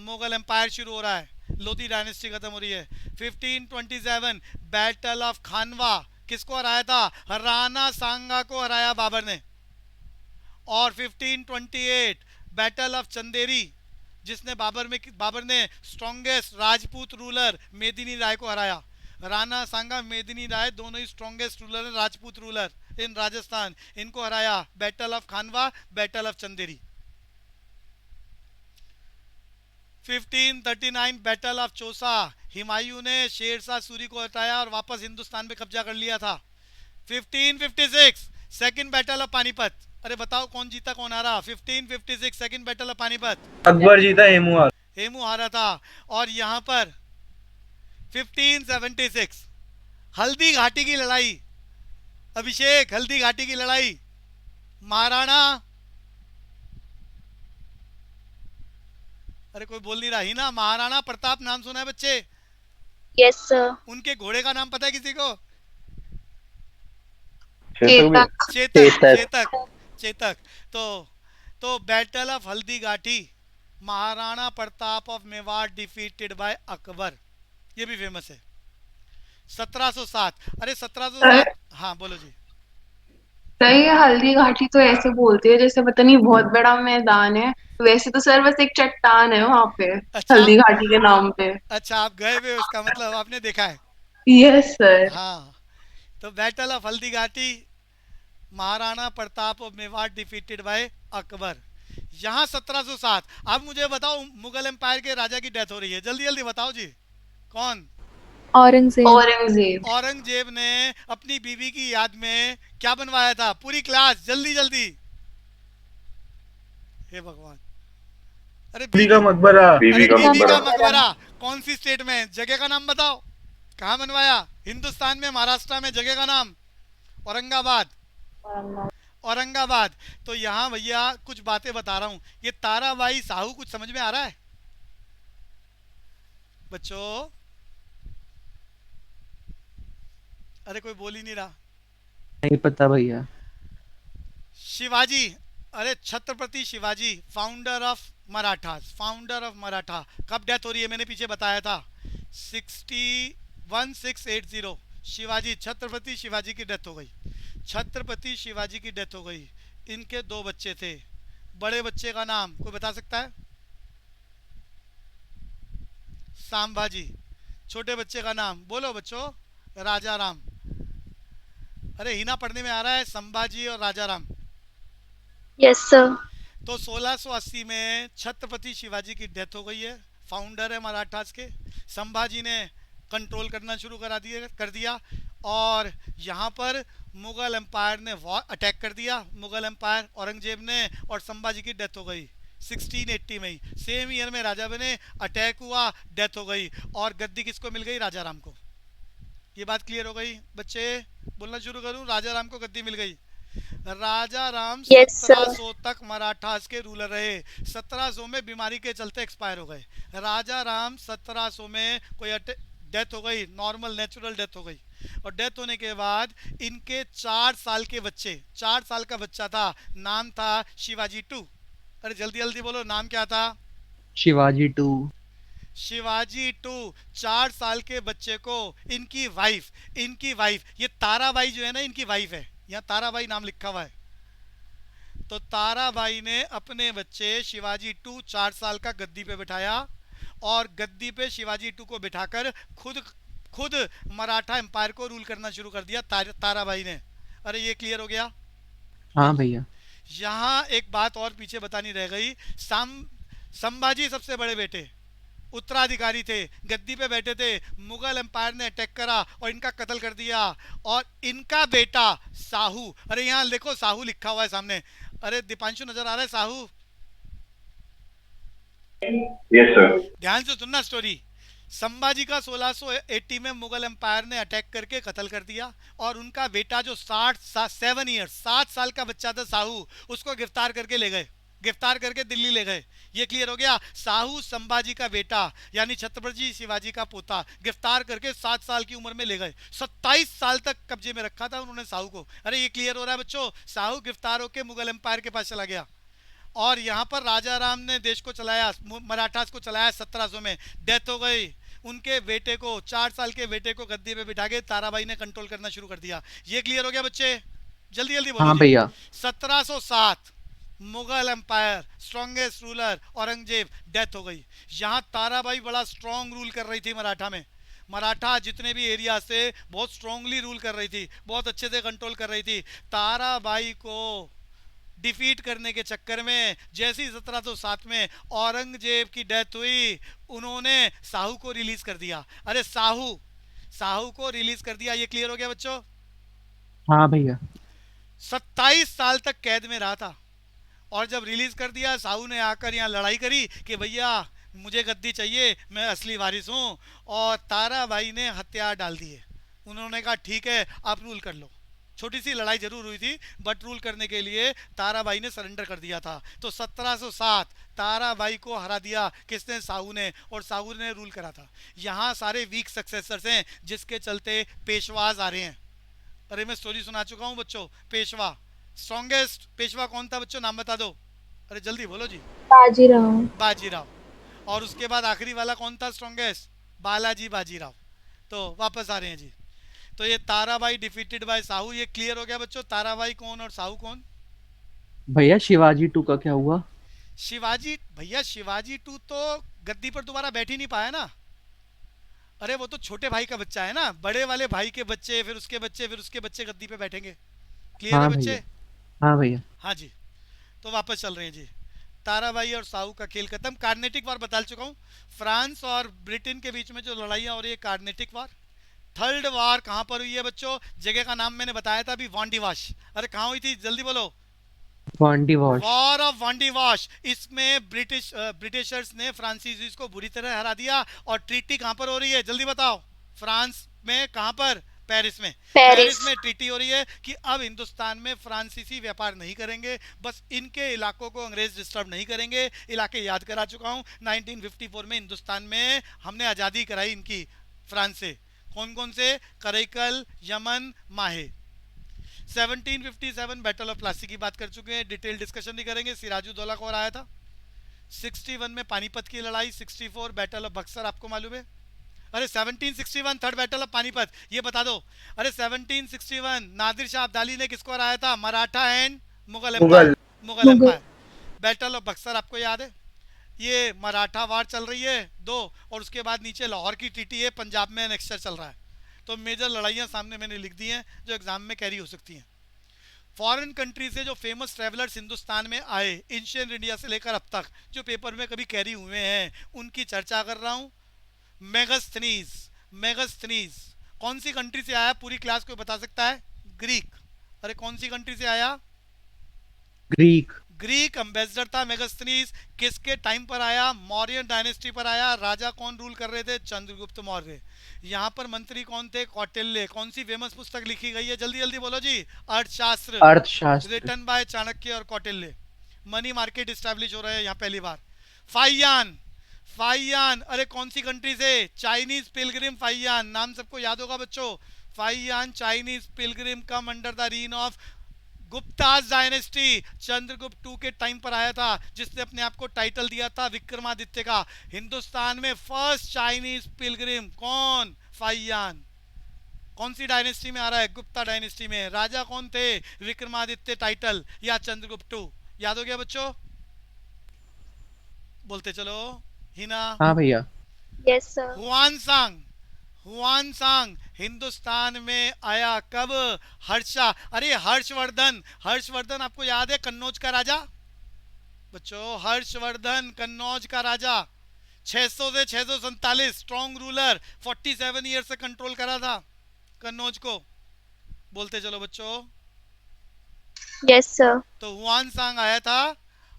मुगल एम्पायर शुरू हो रहा है, लोधी डायनेस्टी खत्म हो रही है। 1527 बैटल ऑफ खानवा, किसको हराया था? राणा सांगा को हराया बाबर ने। और 1528 बैटल ऑफ चंदेरी, जिसने बाबर ने स्ट्रॉन्गेस्ट राजपूत रूलर मेदिनी राय को हराया। राणा सांगा, मेदिनी राय दोनों ही स्ट्रॉन्गेस्ट रूलर हैं, राजपूत रूलर इन राजस्थान, इनको हराया। Battle of Khanwa, battle of Chanderi. 1539 battle of Chausa, Humayun ने शेरशाह सूरी को हटाया और वापस हिंदुस्तान पे कब्जा कर लिया था। 1556 सेकंड बैटल ऑफ पानीपत, अरे बताओ कौन जीता कौन हारा? 1556 second battle of Panipat, Akbar जीता, हेमू हारा था। और यहाँ पर 1576 हल्दी घाटी की लड़ाई, अभिषेक, हल्दी घाटी की लड़ाई, महाराणा, अरे कोई बोल नहीं रहा ही ना, महाराणा प्रताप नाम सुना है बच्चे? Yes sir. उनके घोड़े का नाम पता है किसी को? चेतक चेतक। चेतक। तो battle of Haldi Ghati, Maharana Pratap of Mewar defeated by Akbar, ये भी फेमस है। 1707, अरे 1707, हाँ बोलो जी। सर ये हल्दी घाटी तो ऐसे बोलते हैं जैसे पता नहीं बहुत बड़ा मैदान है, वैसे तो सर बस एक चट्टान है वहां पे, अच्छा। हल्दी घाटी के नाम पे। अच्छा, आप गए हुए हो, इसका मतलब आपने देखा है। Yes sir. हाँ, तो battle of Haldi Ghati, Maharana Pratap of Mewar defeated by Akbar. यहाँ 1707। अब मुझे बताओ, मुगल एम्पायर के राजा की डेथ हो रही है, जल्दी जल्दी बताओ जी, कौन? औरंगजेब। औरंगजेब। औरंगजेब ने अपनी बीवी की याद में क्या बनवाया था? पूरी क्लास जल्दी जल्दी, हे भगवान, अरे बीबी का मकबरा। अरे बीबी का बीबी का मकबरा। मकबरा कौन सी स्टेट में? जगह का नाम बताओ, कहाँ बनवाया? हिंदुस्तान में, महाराष्ट्र में, जगह का नाम? औरंगाबाद। औरंगाबाद। तो यहाँ भैया कुछ बातें बता रहा हूँ, ये ताराबाई साहू कुछ समझ में आ रहा है बच्चों? अरे कोई बोल ही नहीं रहा। नहीं पता भैया। शिवाजी, अरे Chhatrapati Shivaji, founder of Marathas, founder of Maratha, कब डेथ हो रही है? मैंने पीछे बताया था 1680 शिवाजी, छत्रपति शिवाजी की डेथ हो गई। छत्रपति शिवाजी की डेथ हो गई। इनके दो बच्चे थे, बड़े बच्चे का नाम कोई बता सकता है? सांभाजी। छोटे बच्चे का नाम बोलो बच्चों? राजा राम। अरे हिना पढ़ने में आ रहा है, संभाजी और राजा राम। Yes sir. तो 1680 में छत्रपति शिवाजी की डेथ हो गई है, फाउंडर है मराठास के। संभाजी ने कंट्रोल करना शुरू कर दिया और यहाँ पर मुगल एम्पायर ने अटैक कर दिया। मुगल एम्पायर, औरंगजेब ने, और संभाजी की डेथ हो गई 1680 में ही। सेम ईयर में राजा बने, अटैक हुआ, डेथ हो गई, और गद्दी किसको मिल गई? राजा राम को। ये बात क्लियर हो गई बच्चे? बोलना शुरू करूं? राजा राम को गद्दी मिल गई। राजा राम Yes, sir. 1700 तक मराठास के रूलर रहे। 1700 में बीमारी के चलते एक्सपायर हो गए। राजा राम 1700 में कोई डेथ हो गई, नॉर्मल नेचुरल डेथ हो गई। और डेथ होने के बाद इनके 4 साल के बच्चे, 4 साल का बच्चा था, नाम था शिवाजी 2। अरे जल्दी जल्दी बोलो, नाम क्या था? शिवाजी 2। शिवाजी 2। 4 साल के बच्चे को इनकी वाइफ, ये ताराबाई जो है ना, इनकी वाइफ है, यहाँ ताराबाई नाम लिखा हुआ है। तो ताराबाई ने अपने बच्चे शिवाजी 2 4 साल का गद्दी पे बिठाया, और गद्दी पे शिवाजी 2 को बिठाकर खुद मराठा एम्पायर को रूल करना शुरू कर दिया ताराबाई ने। अरे ये क्लियर हो गया? हाँ भैया। यहाँ एक बात और पीछे बतानी रह गई। संभाजी सबसे बड़े बेटे, उत्तराधिकारी थे, गद्दी पे बैठे थे, मुगल एम्पायर ने अटैक करा और इनका कत्ल कर दिया। और इनका बेटा साहू, अरे यहाँ देखो साहू लिखा हुआ है सामने। अरे दीपांशु नजर आ रहा है साहू? Yes sir. ध्यान से सुनना स्टोरी। संभाजी का 1680 में मुगल एम्पायर ने अटैक करके कत्ल कर दिया, और उनका बेटा जो 7 साल का बच्चा था साहू, उसको गिरफ्तार करके दिल्ली ले गए। ये क्लियर हो गया? साहू संभाजी का बेटा यानी छत्रपति शिवाजी का पोता, गिरफ्तार करके 7 साल की उम्र में ले गए। 27 साल तक कब्जे में रखा था उन्होंने साहू को। अरे ये क्लियर हो रहा है बच्चों? साहू गिरफ्तार होकर मुगल एम्पायर के पास चला गया। और यहाँ पर राजा राम ने देश को चलाया, मराठास को चलाया 1700 में, डेथ हो गई। उनके बेटे को, 4 साल के बेटे को गद्दी पे बिठा के ताराबाई ने कंट्रोल करना शुरू कर दिया। ये क्लियर हो गया बच्चे? जल्दी जल्दी बोलो हाँ जी। भैया। 1707 Mughal empire, strongest ruler Aurangzeb, death हो गई। यहाँ ताराबाई बड़ा स्ट्रॉन्ग रूल कर रही थी मराठा में। मराठा जितने भी एरिया से बहुत स्ट्रॉन्गली रूल कर रही थी, बहुत अच्छे से कंट्रोल कर रही थी। ताराबाई को डिफीट करने के चक्कर में जैसे ही 1707 में औरंगजेब की डेथ हुई, उन्होंने साहू को रिलीज कर दिया। अरे साहू को रिलीज कर दिया। ये क्लियर हो गया बच्चों? हाँ भैया। 27 साल तक कैद में रहा था, और जब रिलीज कर दिया, साहू ने आकर यहाँ लड़ाई करी कि भैया मुझे गद्दी चाहिए, मैं असली वारिस हूँ, और ताराबाई ने हथियार डाल दिए। उन्होंने कहा ठीक है आप रूल कर लो। छोटी सी लड़ाई जरूर हुई थी, बट रूल करने के लिए ताराबाई ने सरेंडर कर दिया था। तो 1707 ताराबाई को हरा दिया किसने? साहू ने, और साहू ने रूल करा था। यहाँ सारे वीक सक्सेसर्स हैं जिसके चलते पेशवाज आ रहे हैं। अरे मैं स्टोरी सुना चुका हूँ बच्चों। पेशवा, स्ट्रॉन्गेस्ट पेशवा कौन था बच्चों? नाम बता दो, अरे जल्दी बोलो जी। बाजीराव। बाजीराव। और उसके बाद आखिरी वाला कौन था स्ट्रॉन्गेस्ट? बालाजी बाजीराव। तो वापस आ रहे हैं जी। तो ये ताराबाई डिफीटेड बाय साहू, ये क्लियर हो गया बच्चों? ताराबाई कौन और साहू कौन? भैया शिवाजी 2 का क्या हुआ? शिवाजी, भैया शिवाजी 2 तो गद्दी पर दोबारा बैठ ही नहीं पाया ना। अरे वो तो छोटे भाई का बच्चा है ना, बड़े वाले भाई के बच्चे, फिर उसके बच्चे, फिर उसके बच्चे गद्दी पे बैठेंगे। क्लियर है हाँ बच्चे? भैया। हाँ भैया। हाँ जी। तो वापस चल रहे हैं जी। ताराबाई और साहू का खेल खत्म। कार्नेटिक वार बता चुका हूँ। फ्रांस और ब्रिटेन के बीच में जो लड़ाइयाँ हो रही है, कार्नेटिक वार। थर्ड वार कहाँ पर हुई है बच्चों? जगह का नाम मैंने बताया था अभी, वांडीवाश। अरे कहाँ हुई थी जल्दी बोलो? वांडीवाश। War of Wandiwash. इसमें ब्रिटिशर्स ने फ्रांसीसीज को बुरी तरह हरा दिया। और ट्रीटी कहाँ पर हो रही है जल्दी बताओ? फ्रांस में। कहाँ पर? पेरिस में। पेरिस में ट्रीटी हो रही है कि अब हिंदुस्तान में फ्रांसीसी व्यापार नहीं करेंगे, बस इनके इलाकों को अंग्रेज डिस्टर्ब नहीं करेंगे। इलाके याद करा चुका हूँ। 1954 में हिंदुस्तान में हमने आज़ादी कराई इनकी, फ्रांस से। कौन कौन से? करैकल, यमन, माहे। 1757 बैटल ऑफ प्लासी की बात कर चुके हैं, डिटेल डिस्कशन नहीं करेंगे। सिराजुद्दौला कौन आया था? 61 में पानीपत की लड़ाई। 64 बैटल ऑफ बक्सर आपको मालूम है? अरे 1761 थर्ड बैटल ऑफ पानीपत, ये बता दो। अरे 1761 नादिर शाह अब्दाली ने किसको हराया था? Maratha and Mughal empire. Mughal empire. Battle of Buxar आपको याद है? ये मराठा वार चल रही है 2, और उसके बाद नीचे लाहौर की ट्रीटी है, पंजाब में एनेक्सचर चल रहा है। तो मेजर लड़ाइयाँ सामने मैंने लिख दी हैं जो एग्जाम में कैरी हो सकती हैं। फॉरेन कंट्री से जो फेमस ट्रैवलर्स हिंदुस्तान में आए एंशिएंट इंडिया से लेकर अब तक, जो पेपर में कभी कैरी हुए हैं, उनकी चर्चा कर रहा हूँ। मेगास्थनीज। मेगास्थनीज कौन सी कंट्री से आया? पूरी क्लास को बता सकता है? ग्रीक। अरे कौन सी कंट्री से आया? ग्रीक। ग्रीक एम्बेसडर था मेगास्थनीज। किसके टाइम पर आया? मौर्य डायनेस्टी पर आया। राजा कौन रूल कर रहे थे? चंद्रगुप्त मौर्य। यहाँ पर मंत्री कौन थे? कौटिल्य। कौन सी फेमस पुस्तक लिखी गई है जल्दी जल्दी बोलो जी? अर्थशास्त्र। अर्थशास्त्र। रिटन बाय चाणक्य और कौटिल्य। मनी मार्केट स्टैब्लिश हो रहा है यहाँ पहली बार। फाइयान। फाइयान, अरे कौन सी कंट्री से? चाइनीज पिलग्रिम फाइयान, नाम सबको याद होगा बच्चों। Faxian Chinese pilgrim come under the reign of Guptas dynasty. Chandragupta 2 के टाइम पर आया था, जिसने अपने आप को टाइटल दिया था विक्रमादित्य का। हिंदुस्तान में फर्स्ट चाइनीज पिलग्रिम कौन? फाइयान। कौन सी डायनेस्टी में आ रहा है? गुप्ता डायनेस्टी में। राजा कौन थे? विक्रमादित्य टाइटल या चंद्रगुप्त 2। याद हो गया बच्चों? बोलते चलो। हिना। हाँ भैया। Yes, sir. हुआनसांग। हुआनसांग हिंदुस्तान में आया कब? हर्षा, अरे हर्षवर्धन। हर्षवर्धन आपको याद है? कन्नौज का राजा बच्चों। हर्षवर्धन कन्नौज का राजा। 600 से 647 स्ट्रॉन्ग रूलर। 47 ईयर से कंट्रोल करा था कन्नौज को। बोलते चलो बच्चों। Yes, sir. तो हुआनसांग आया था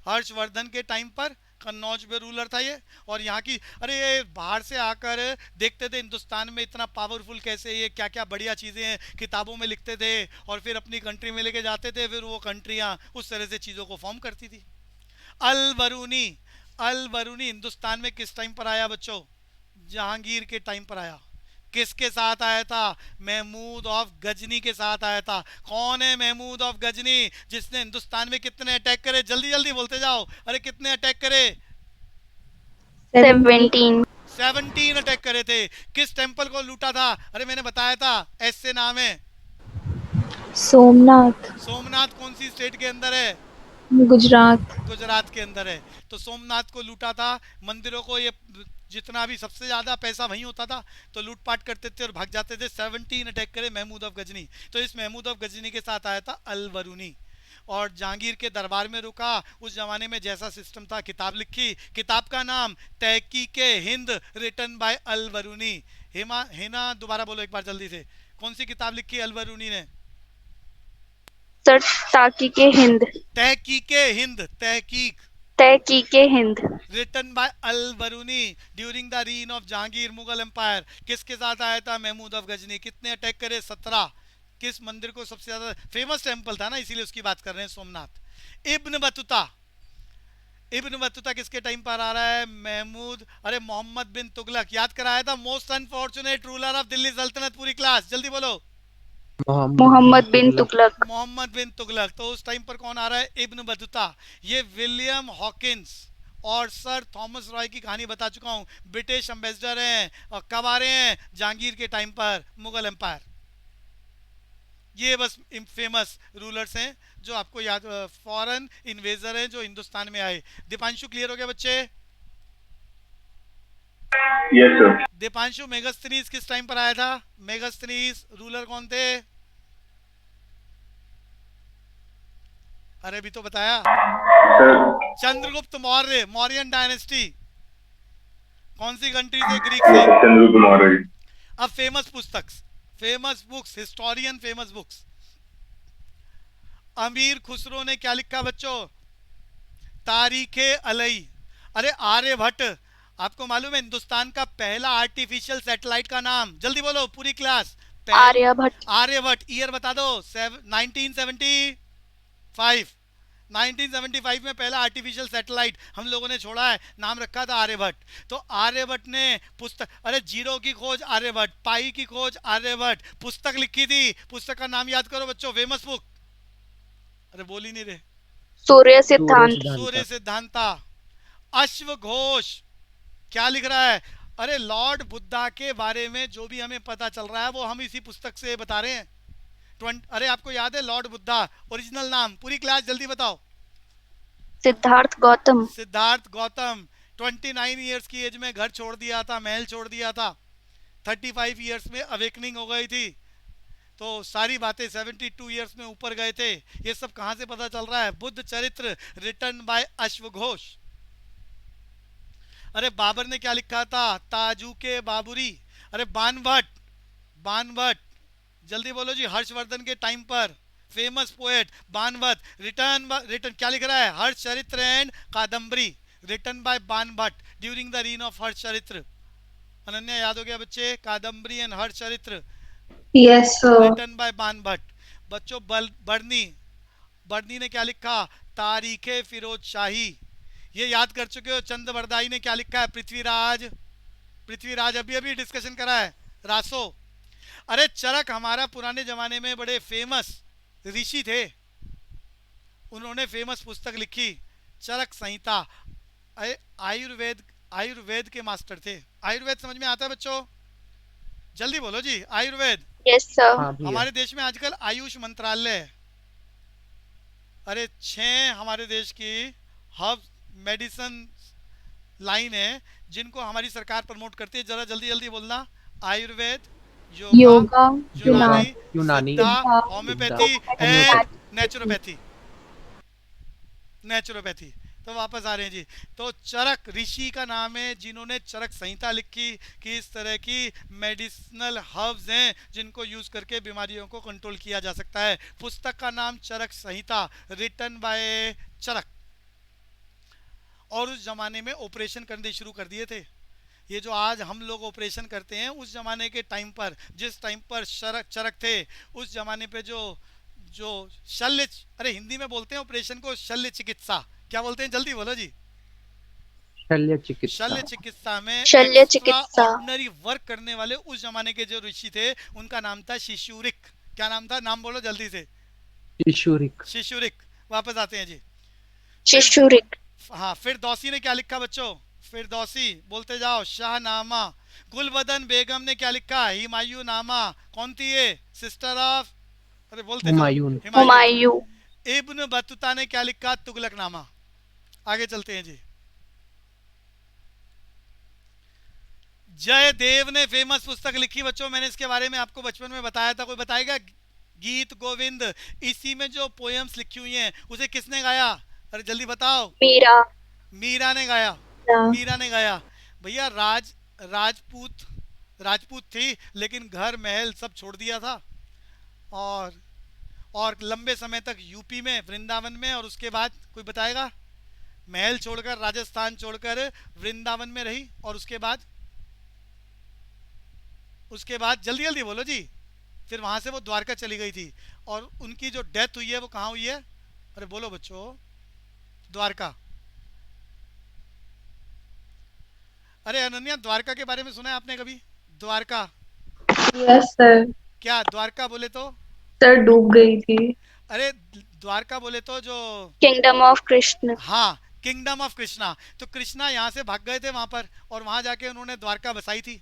हर्षवर्धन के टाइम पर, कन्नौज में रूलर था ये। और यहाँ की, अरे ये बाहर से आकर देखते थे हिंदुस्तान में इतना पावरफुल कैसे, ये क्या क्या बढ़िया चीज़ें हैं, किताबों में लिखते थे और फिर अपनी कंट्री में लेके जाते थे। फिर वो कंट्रियाँ उस तरह से चीज़ों को फॉर्म करती थी। अल बरूनी। अल बरूनी हिंदुस्तान में किस टाइम पर आया बच्चों? जहांगीर के टाइम पर आया। किसके साथ आया था? महमूद ऑफ गजनी के साथ आया था। कौन है महमूद ऑफ गजनी जिसने हिंदुस्तान में कितने अटैक करे? जल्दी जल्दी बोलते जाओ। अरे कितने अटैक करे? 17। 17 अटैक करे थे। किस टेंपल को लूटा था? अरे मैंने बताया था, एस से नाम है। सोमनाथ, सोमनाथ कौन सी स्टेट के अंदर है? गुजरात। गुजरात के अंदर है। तो सोमनाथ को लूटा था। मंदिरों को ये जितना भी सबसे ज्यादा पैसा वहीं होता था, तो लूटपाट करते थे और भाग जाते थे। 17 अटैक करे महमूद ऑफ गजनी। तो इस महमूद ऑफ गजनी के साथ आया था अल बरूनी और जहांगीर के दरबार में रुका। उस जमाने में जैसा सिस्टम था, किताब लिखी। किताब का नाम तहकीक हिंद, रिटन बाय अल बरूनी। हिना दोबारा बोलो एक बार जल्दी से। कौन सी किताब लिखी अल बरूनी ने? सर ताकीके हिंद। तहकीक हिंद, तहकीके हिंद। Written by Al Biruni during the reign of Jahangir Mughal empire. किसके साथ आया था महमूद ऑफ गजनी? कितने अटैक करे? 17। किस मंदिर को सबसे ज्यादा? फेमस टेंपल था ना, इसीलिए उसकी बात कर रहे हैं, Somnath. Ibn Battuta, Ibn Battuta किसके टाइम पर आ रहा है? महमूद, अरे मोहम्मद बिन तुगलक। याद कराया था, most unfortunate ruler of Delhi सल्तनत। पूरी क्लास जल्दी बोलो। मोहम्मद बिन तुगलक। मोहम्मद बिन तुगलक। तो उस टाइम पर कौन आ रहा है? Ibn Battuta. ये विलियम हॉकिंस और सर थॉमस रॉय की कहानी बता चुका हूं। ब्रिटिश एम्बेसडर हैं और कब आ रहे हैं? जहांगीर के टाइम पर, मुगल एम्पायर। ये बस फेमस रूलर्स हैं जो आपको याद, फॉरेन इन्वेजर हैं जो हिंदुस्तान में आए। दीपांशु क्लियर हो गया बच्चे? Yes sir. दीपांशु, मेगास्थनीज किस टाइम पर आया था? मेगास्थनीज रूलर कौन थे? अरे भी तो बताया। Sir Chandragupta Maurya, Mauryan dynasty. कौन सी कंट्री से? ग्रीक से। चंद्रगुप्त मौर्य। अब फेमस पुस्तक, famous books, historian famous books. अमीर खुसरो ने क्या लिखा बच्चों? तारीखे अलई। अरे आर्यभट्ट, आपको मालूम है हिंदुस्तान का पहला आर्टिफिशियल सैटेलाइट का नाम? जल्दी बोलो पूरी क्लास। आर्यभट्ट। आर्यभट्ट। ईयर बता दो। 1975। 1975 में पहला आर्टिफिशियल सैटेलाइट हम लोगों ने छोड़ा है, नाम रखा था आर्यभट्ट। तो आर्यभट्ट ने पुस्तक, अरे जीरो की खोज आर्यभट्ट, पाई की खोज आर्यभट्ट, पुस्तक लिखी थी। पुस्तक का नाम याद करो बच्चों, फेमस बुक। अरे बोल ही नहीं रहे। सूर्य सिद्धांत। सूर्य सिद्धांता। अश्व घोष क्या लिख रहा है? अरे लॉर्ड बुद्धा के बारे में जो भी हमें पता चल रहा है वो हम इसी पुस्तक से बता रहे हैं। अरे आपको याद है लॉर्ड बुद्धा ओरिजिनल नाम? पूरी क्लास जल्दी बताओ। सिद्धार्थ गौतम। सिद्धार्थ गौतम। 29 इयर्स की एज में घर छोड़ दिया था, महल छोड़ दिया था। 35 इयर्स में अवेकनिंग हो गई थी। तो सारी बातें 72 इयर्स में ऊपर गए थे। ये सब कहां से पता चल रहा है? बुद्ध चरित्र रिटन बाय अश्वघोष। अरे बाबर ने क्या लिखा था? ताजू के बाबुरी। अरे बानभट्ट, बानभट्ट जल्दी बोलो जी। हर्षवर्धन के टाइम पर फेमस पोएट बानभट्ट। रिटन क्या लिख रहा है? Harshacharita and Kadambari, written by Banabhatta during the reign of Harshacharita. Ananya याद हो गया बच्चे? Kadambari and Harshacharita yes sir. Written by Banabhatta. बच्चों बर्नी, बर्नी ने क्या लिखा? तारीखे फिरोज शाही। ये याद कर चुके हो। चंद बरदाई ने क्या लिखा है? पृथ्वीराज। पृथ्वीराज अभी अभी डिस्कशन करा है। रासो। अरे चरक हमारा पुराने जमाने में बड़े फेमस ऋषि थे, उन्होंने फेमस पुस्तक लिखी चरक संहिता। आयुर्वेद, आयुर्वेद के मास्टर थे। आयुर्वेद समझ में आता है बच्चों? जल्दी बोलो जी। आयुर्वेद। Yes sir. हाँ भैया। हमारे देश में आजकल आयुष मंत्रालय है। अरे 6 हमारे देश की हर्ब मेडिसिन लाइन है जिनको हमारी सरकार प्रमोट करती है। जरा जल्दी जल्दी बोलना। आयुर्वेद, योगा, यूनानी, यूनानी, सिद्धा, होम्योपैथी एंड नेचुरोपैथी। नेचुरोपैथी। तो वापस आ रहे हैं जी। तो चरक ऋषि का नाम है जिन्होंने चरक संहिता लिखी कि इस तरह की मेडिसिनल हर्ब्स हैं जिनको यूज करके बीमारियों को कंट्रोल किया जा सकता है। पुस्तक का नाम चरक संहिता, रिटन बाय चरक। और उस जमाने में ऑपरेशन करने शुरू कर दिए थे। ये जो आज हम लोग ऑपरेशन करते हैं, उस जमाने के टाइम पर, जिस टाइम पर चरक थे, उस जमाने पे जो शल्य, अरे हिंदी में बोलते हैं ऑपरेशन को शल्य चिकित्सा। क्या बोलते हैं? जल्दी बोलो जी। शल्य चिकित्सा। शल्य चिकित्सा में शल्य एक्स्ट्रा चिकित्सा। ऑर्डिनरी वर्क करने वाले उस जमाने के जो ऋषि थे उनका नाम था शिशुरिक। क्या नाम था? नाम बोलो जल्दी से। शिशुरिक। शिशुरिक। वापस आते हैं जी। शिशुरिक। हाँ, फिर दौसी ने क्या लिखा बच्चों? फिर दौसी बोलते जाओ। शाहनामा। गुलबदन बेगम ने क्या लिखा? हिमायू नामा। कौन थी ये? सिस्टर ऑफ, अरे बोलते जाओ। हुमायूं। हुमायूं। इब्न बतूता ने क्या लिखा? तुगलकनामा। आगे चलते हैं जी। जयदेव ने फेमस पुस्तक लिखी बच्चों, मैंने इसके बारे में आपको बचपन में बताया था। कोई बताएगा? गीत गोविंद। इसी में जो पोएम्स लिखी हुई हैं उसे किसने गाया? अरे जल्दी बताओ। मीरा। मीरा ने गाया। रा- मीरा ने गाया। भैया राजपूत थी लेकिन घर महल सब छोड़ दिया था और लंबे समय तक यूपी में वृंदावन में, और उसके बाद कोई बताएगा? महल छोड़कर, राजस्थान छोड़कर वृंदावन में रही, और उसके बाद जल्दी जल्दी बोलो जी। फिर वहां से वो द्वारका चली गई थी, और उनकी जो डेथ हुई है वो कहाँ हुई है? अरे बोलो बच्चों। द्वारका। अरे अनन्या, द्वारका के बारे में सुना है आपने कभी? द्वारका। Yes sir. क्या द्वारका बोले तो? सर डूब गई थी। अरे द्वारका बोले तो जो, किंगडम ऑफ कृष्ण। हाँ, किंगडम ऑफ कृष्णा। तो कृष्णा यहाँ से भाग गए थे वहां पर, और वहां जाके उन्होंने द्वारका बसाई थी।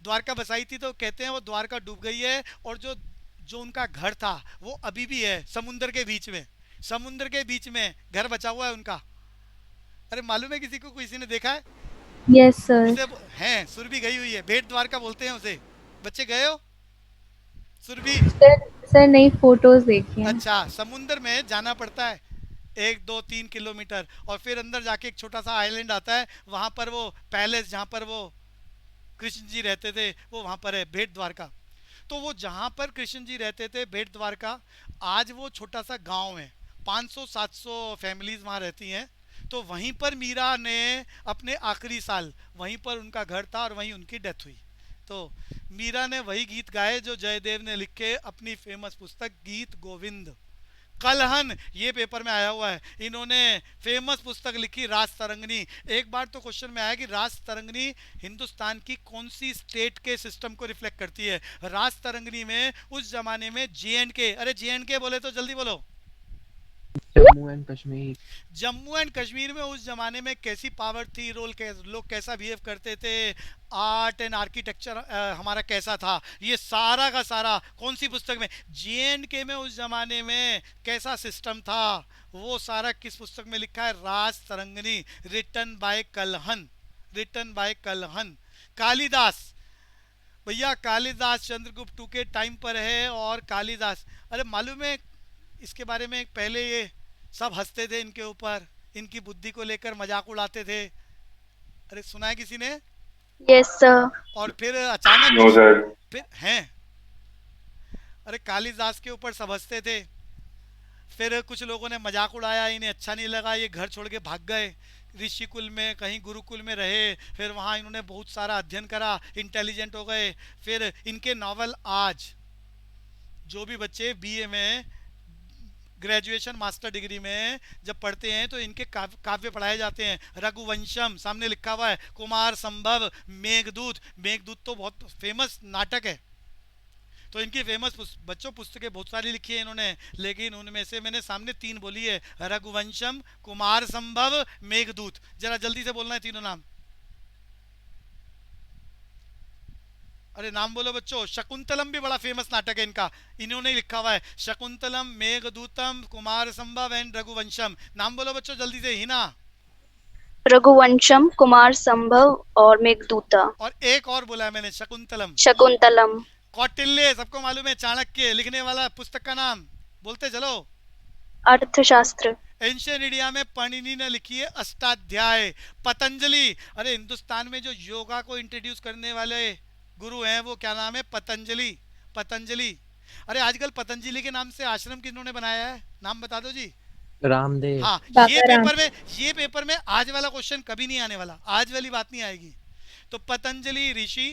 द्वारका बसाई थी, तो कहते हैं वो द्वारका डूब गई है, और जो जो उनका घर था वो अभी भी है समुद्र के बीच में। समुद्र के बीच में घर बचा हुआ है उनका। अरे मालूम है किसी को? किसी ने देखा है यस सर। उसे? हैं, सुरभि गई हुई है। भेंट द्वारका बोलते हैं उसे। बच्चे गए हो सुरभि? सर नई फोटोज देखी हैं। अच्छा, समुद्र में जाना पड़ता है 1 2 3 किलोमीटर, और फिर अंदर जाके एक छोटा सा आइलैंड आता है, वहां पर वो पैलेस जहां पर वो कृष्ण जी रहते थे वो वहां पर है, भेंट द्वारका। तो वो जहां पर कृष्ण जी रहते थे, भेंट द्वारका, आज वो छोटा सा गांव है। 500-700 फैमिलीज वहां रहती हैं। तो वहीं पर मीरा ने अपने आखिरी साल, वहीं पर उनका घर था और वहीं उनकी डेथ हुई। तो मीरा ने वही गीत गाए जो जयदेव ने लिखे अपनी फेमस पुस्तक गीत गोविंद। कलहन, ये पेपर में आया हुआ है। इन्होंने फेमस पुस्तक लिखी रास तरंगनी। एक बार तो क्वेश्चन में आया कि रास तरंगनी हिंदुस्तान की कौन सी स्टेट के सिस्टम को रिफ्लेक्ट करती है? रास तरंगनी में उस जमाने में J&K, अरे J&K बोले तो जल्दी बोलो। जम्मू एंड कश्मीर। जम्मू एंड कश्मीर में उस जमाने में कैसी पावर थी, लोग कैसा बिहेव करते थे, आर्ट एंड आर्किटेक्चर हमारा कैसा था, ये सारा का सारा कौन सी पुस्तक में? J&K में उस जमाने में कैसा सिस्टम था, वो सारा किस पुस्तक में लिखा है? Rajatarangini, written by Kalhana. Written by Kalhana. Kalidasa. भैया कालिदास चंद्रगुप्त टू के टाइम पर है। और कालिदास, अरे मालूम है इसके बारे में? पहले ये सब हंसते थे इनके ऊपर, इनकी बुद्धि को लेकर मजाक उड़ाते थे। अरे सुना है किसी ने? Yes sir. और फिर अचानक नो सर। फिर हैं, अरे कालिदास के ऊपर सब हंसते थे, फिर कुछ लोगों ने मजाक उड़ाया, इन्हें अच्छा नहीं लगा, ये घर छोड़ के भाग गए, ऋषि कुल में कहीं गुरुकुल में रहे, फिर वहाँ इन्होंने बहुत सारा अध्ययन करा, इंटेलिजेंट हो गए। फिर इनके नॉवल आज जो भी बच्चे बीए में, ग्रेजुएशन मास्टर डिग्री में जब पढ़ते हैं तो इनके काव्य पढ़ाए जाते हैं। रघुवंशम सामने लिखा हुआ है, कुमार संभव, मेघदूत। मेघदूत तो बहुत फेमस नाटक है। तो इनकी फेमस बच्चों पुस्तकें बहुत सारी लिखी है इन्होंने, लेकिन उनमें से मैंने सामने 3 बोली है, रघुवंशम, कुमार संभव, मेघदूत। जरा जल्दी से बोलना है तीनों नाम। अरे नाम बोलो बच्चों। शकुंतलम भी बड़ा फेमस नाटक है इनका, इन्होंने लिखा हुआ है। शकुंतलम, मेघदूतम, कुमार संभव एंड रघुवंशम। नाम बोलो बच्चों जल्दी से। हिना। रघुवंशम, कुमार संभव और मेघदूता। और एक और बोला है मैंने, शकुंतलम। शकुंतलम। कौटिल्य सबको मालूम है, चाणक्य लिखने वाला पुस्तक का नाम बोलते चलो। अर्थशास्त्र। एंशियंट इंडिया में पाणिनि ने लिखी है अष्टाध्याय। पतंजलि, अरे हिंदुस्तान में जो योगा को इंट्रोड्यूस करने वाले गुरु हैं वो क्या नाम है? पतंजलि। पतंजलि। अरे आजकल पतंजलि के नाम से आश्रम किन्होंने बनाया है? नाम बता दो जी। रामदेव। हाँ, ये पेपर में आज वाला क्वेश्चन कभी नहीं आने वाला, आज वाली बात नहीं आएगी। तो पतंजलि ऋषि,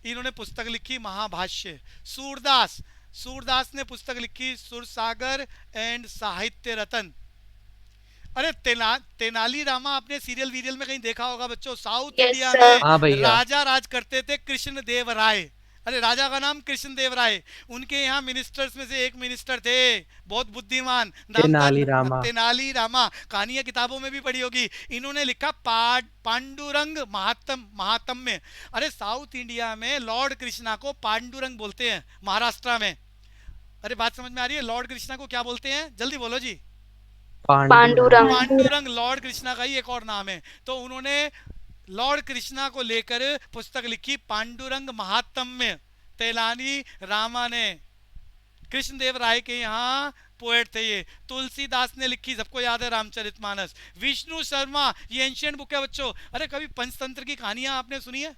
इन्होंने पुस्तक लिखी महाभाष्य। सूरदास ने पुस्तक लिखी सुरसागर एंड साहित्य रतन। अरे तेनाली रामा आपने सीरियल वीरियल में कहीं देखा होगा बच्चों, साउथ Yes, इंडिया sir. हाँ में भैया। राजा राज करते थे कृष्ण देव राय। अरे राजा का नाम कृष्ण देव राय, उनके यहाँ मिनिस्टर्स में से एक मिनिस्टर थे बहुत बुद्धिमान, नाम था तेनाली रामा। तेनाली रामा। कहानियां किताबों में भी पढ़ी होगी। इन्होंने लिखा पांडुरंग महात्म्य। अरे साउथ इंडिया में लॉर्ड कृष्णा को पांडुरंग बोलते हैं, महाराष्ट्र में। अरे बात समझ में आ रही है? लॉर्ड कृष्णा को क्या बोलते हैं, जल्दी बोलो जी। पांडुरंग। पांडुरंग लॉर्ड कृष्णा का ही एक और नाम है। तो उन्होंने लॉर्ड कृष्णा को लेकर पुस्तक लिखी पांडुरंग महात्म्य, तेनाली रामा ने। कृष्णदेव राय के यहाँ पोएट थे ये। तुलसीदास ने लिखी, सबको याद है, रामचरितमानस। विष्णु शर्मा, ये एंशिएंट बुक है बच्चों। अरे कभी पंचतंत्र की कहानियां आपने सुनी है?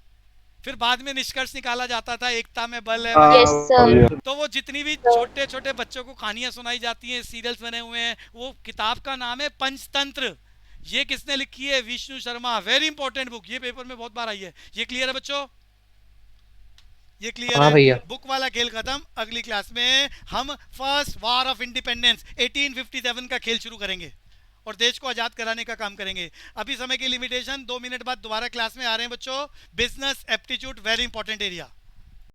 फिर बाद में निष्कर्ष निकाला जाता था एकता में बल है। Yes, sir. तो वो जितनी भी छोटे छोटे बच्चों को कहानियां सुनाई जाती हैं, सीरियल्स बने हुए हैं, वो किताब का नाम है पंचतंत्र। ये किसने लिखी है? Vishnu Sharma. Very important book, ये पेपर में बहुत बार आई है। ये क्लियर है बच्चों? ये क्लियर हाँ है? भैया। बुक वाला खेल खत्म। अगली क्लास में हम फर्स्ट वार ऑफ इंडिपेंडेंस 1857 का खेल शुरू करेंगे और देश को आजाद कराने का काम करेंगे। अभी समय की लिमिटेशन, 2 मिनट बाद दोबारा क्लास में आ रहे हैं बच्चों। Business aptitude very important area.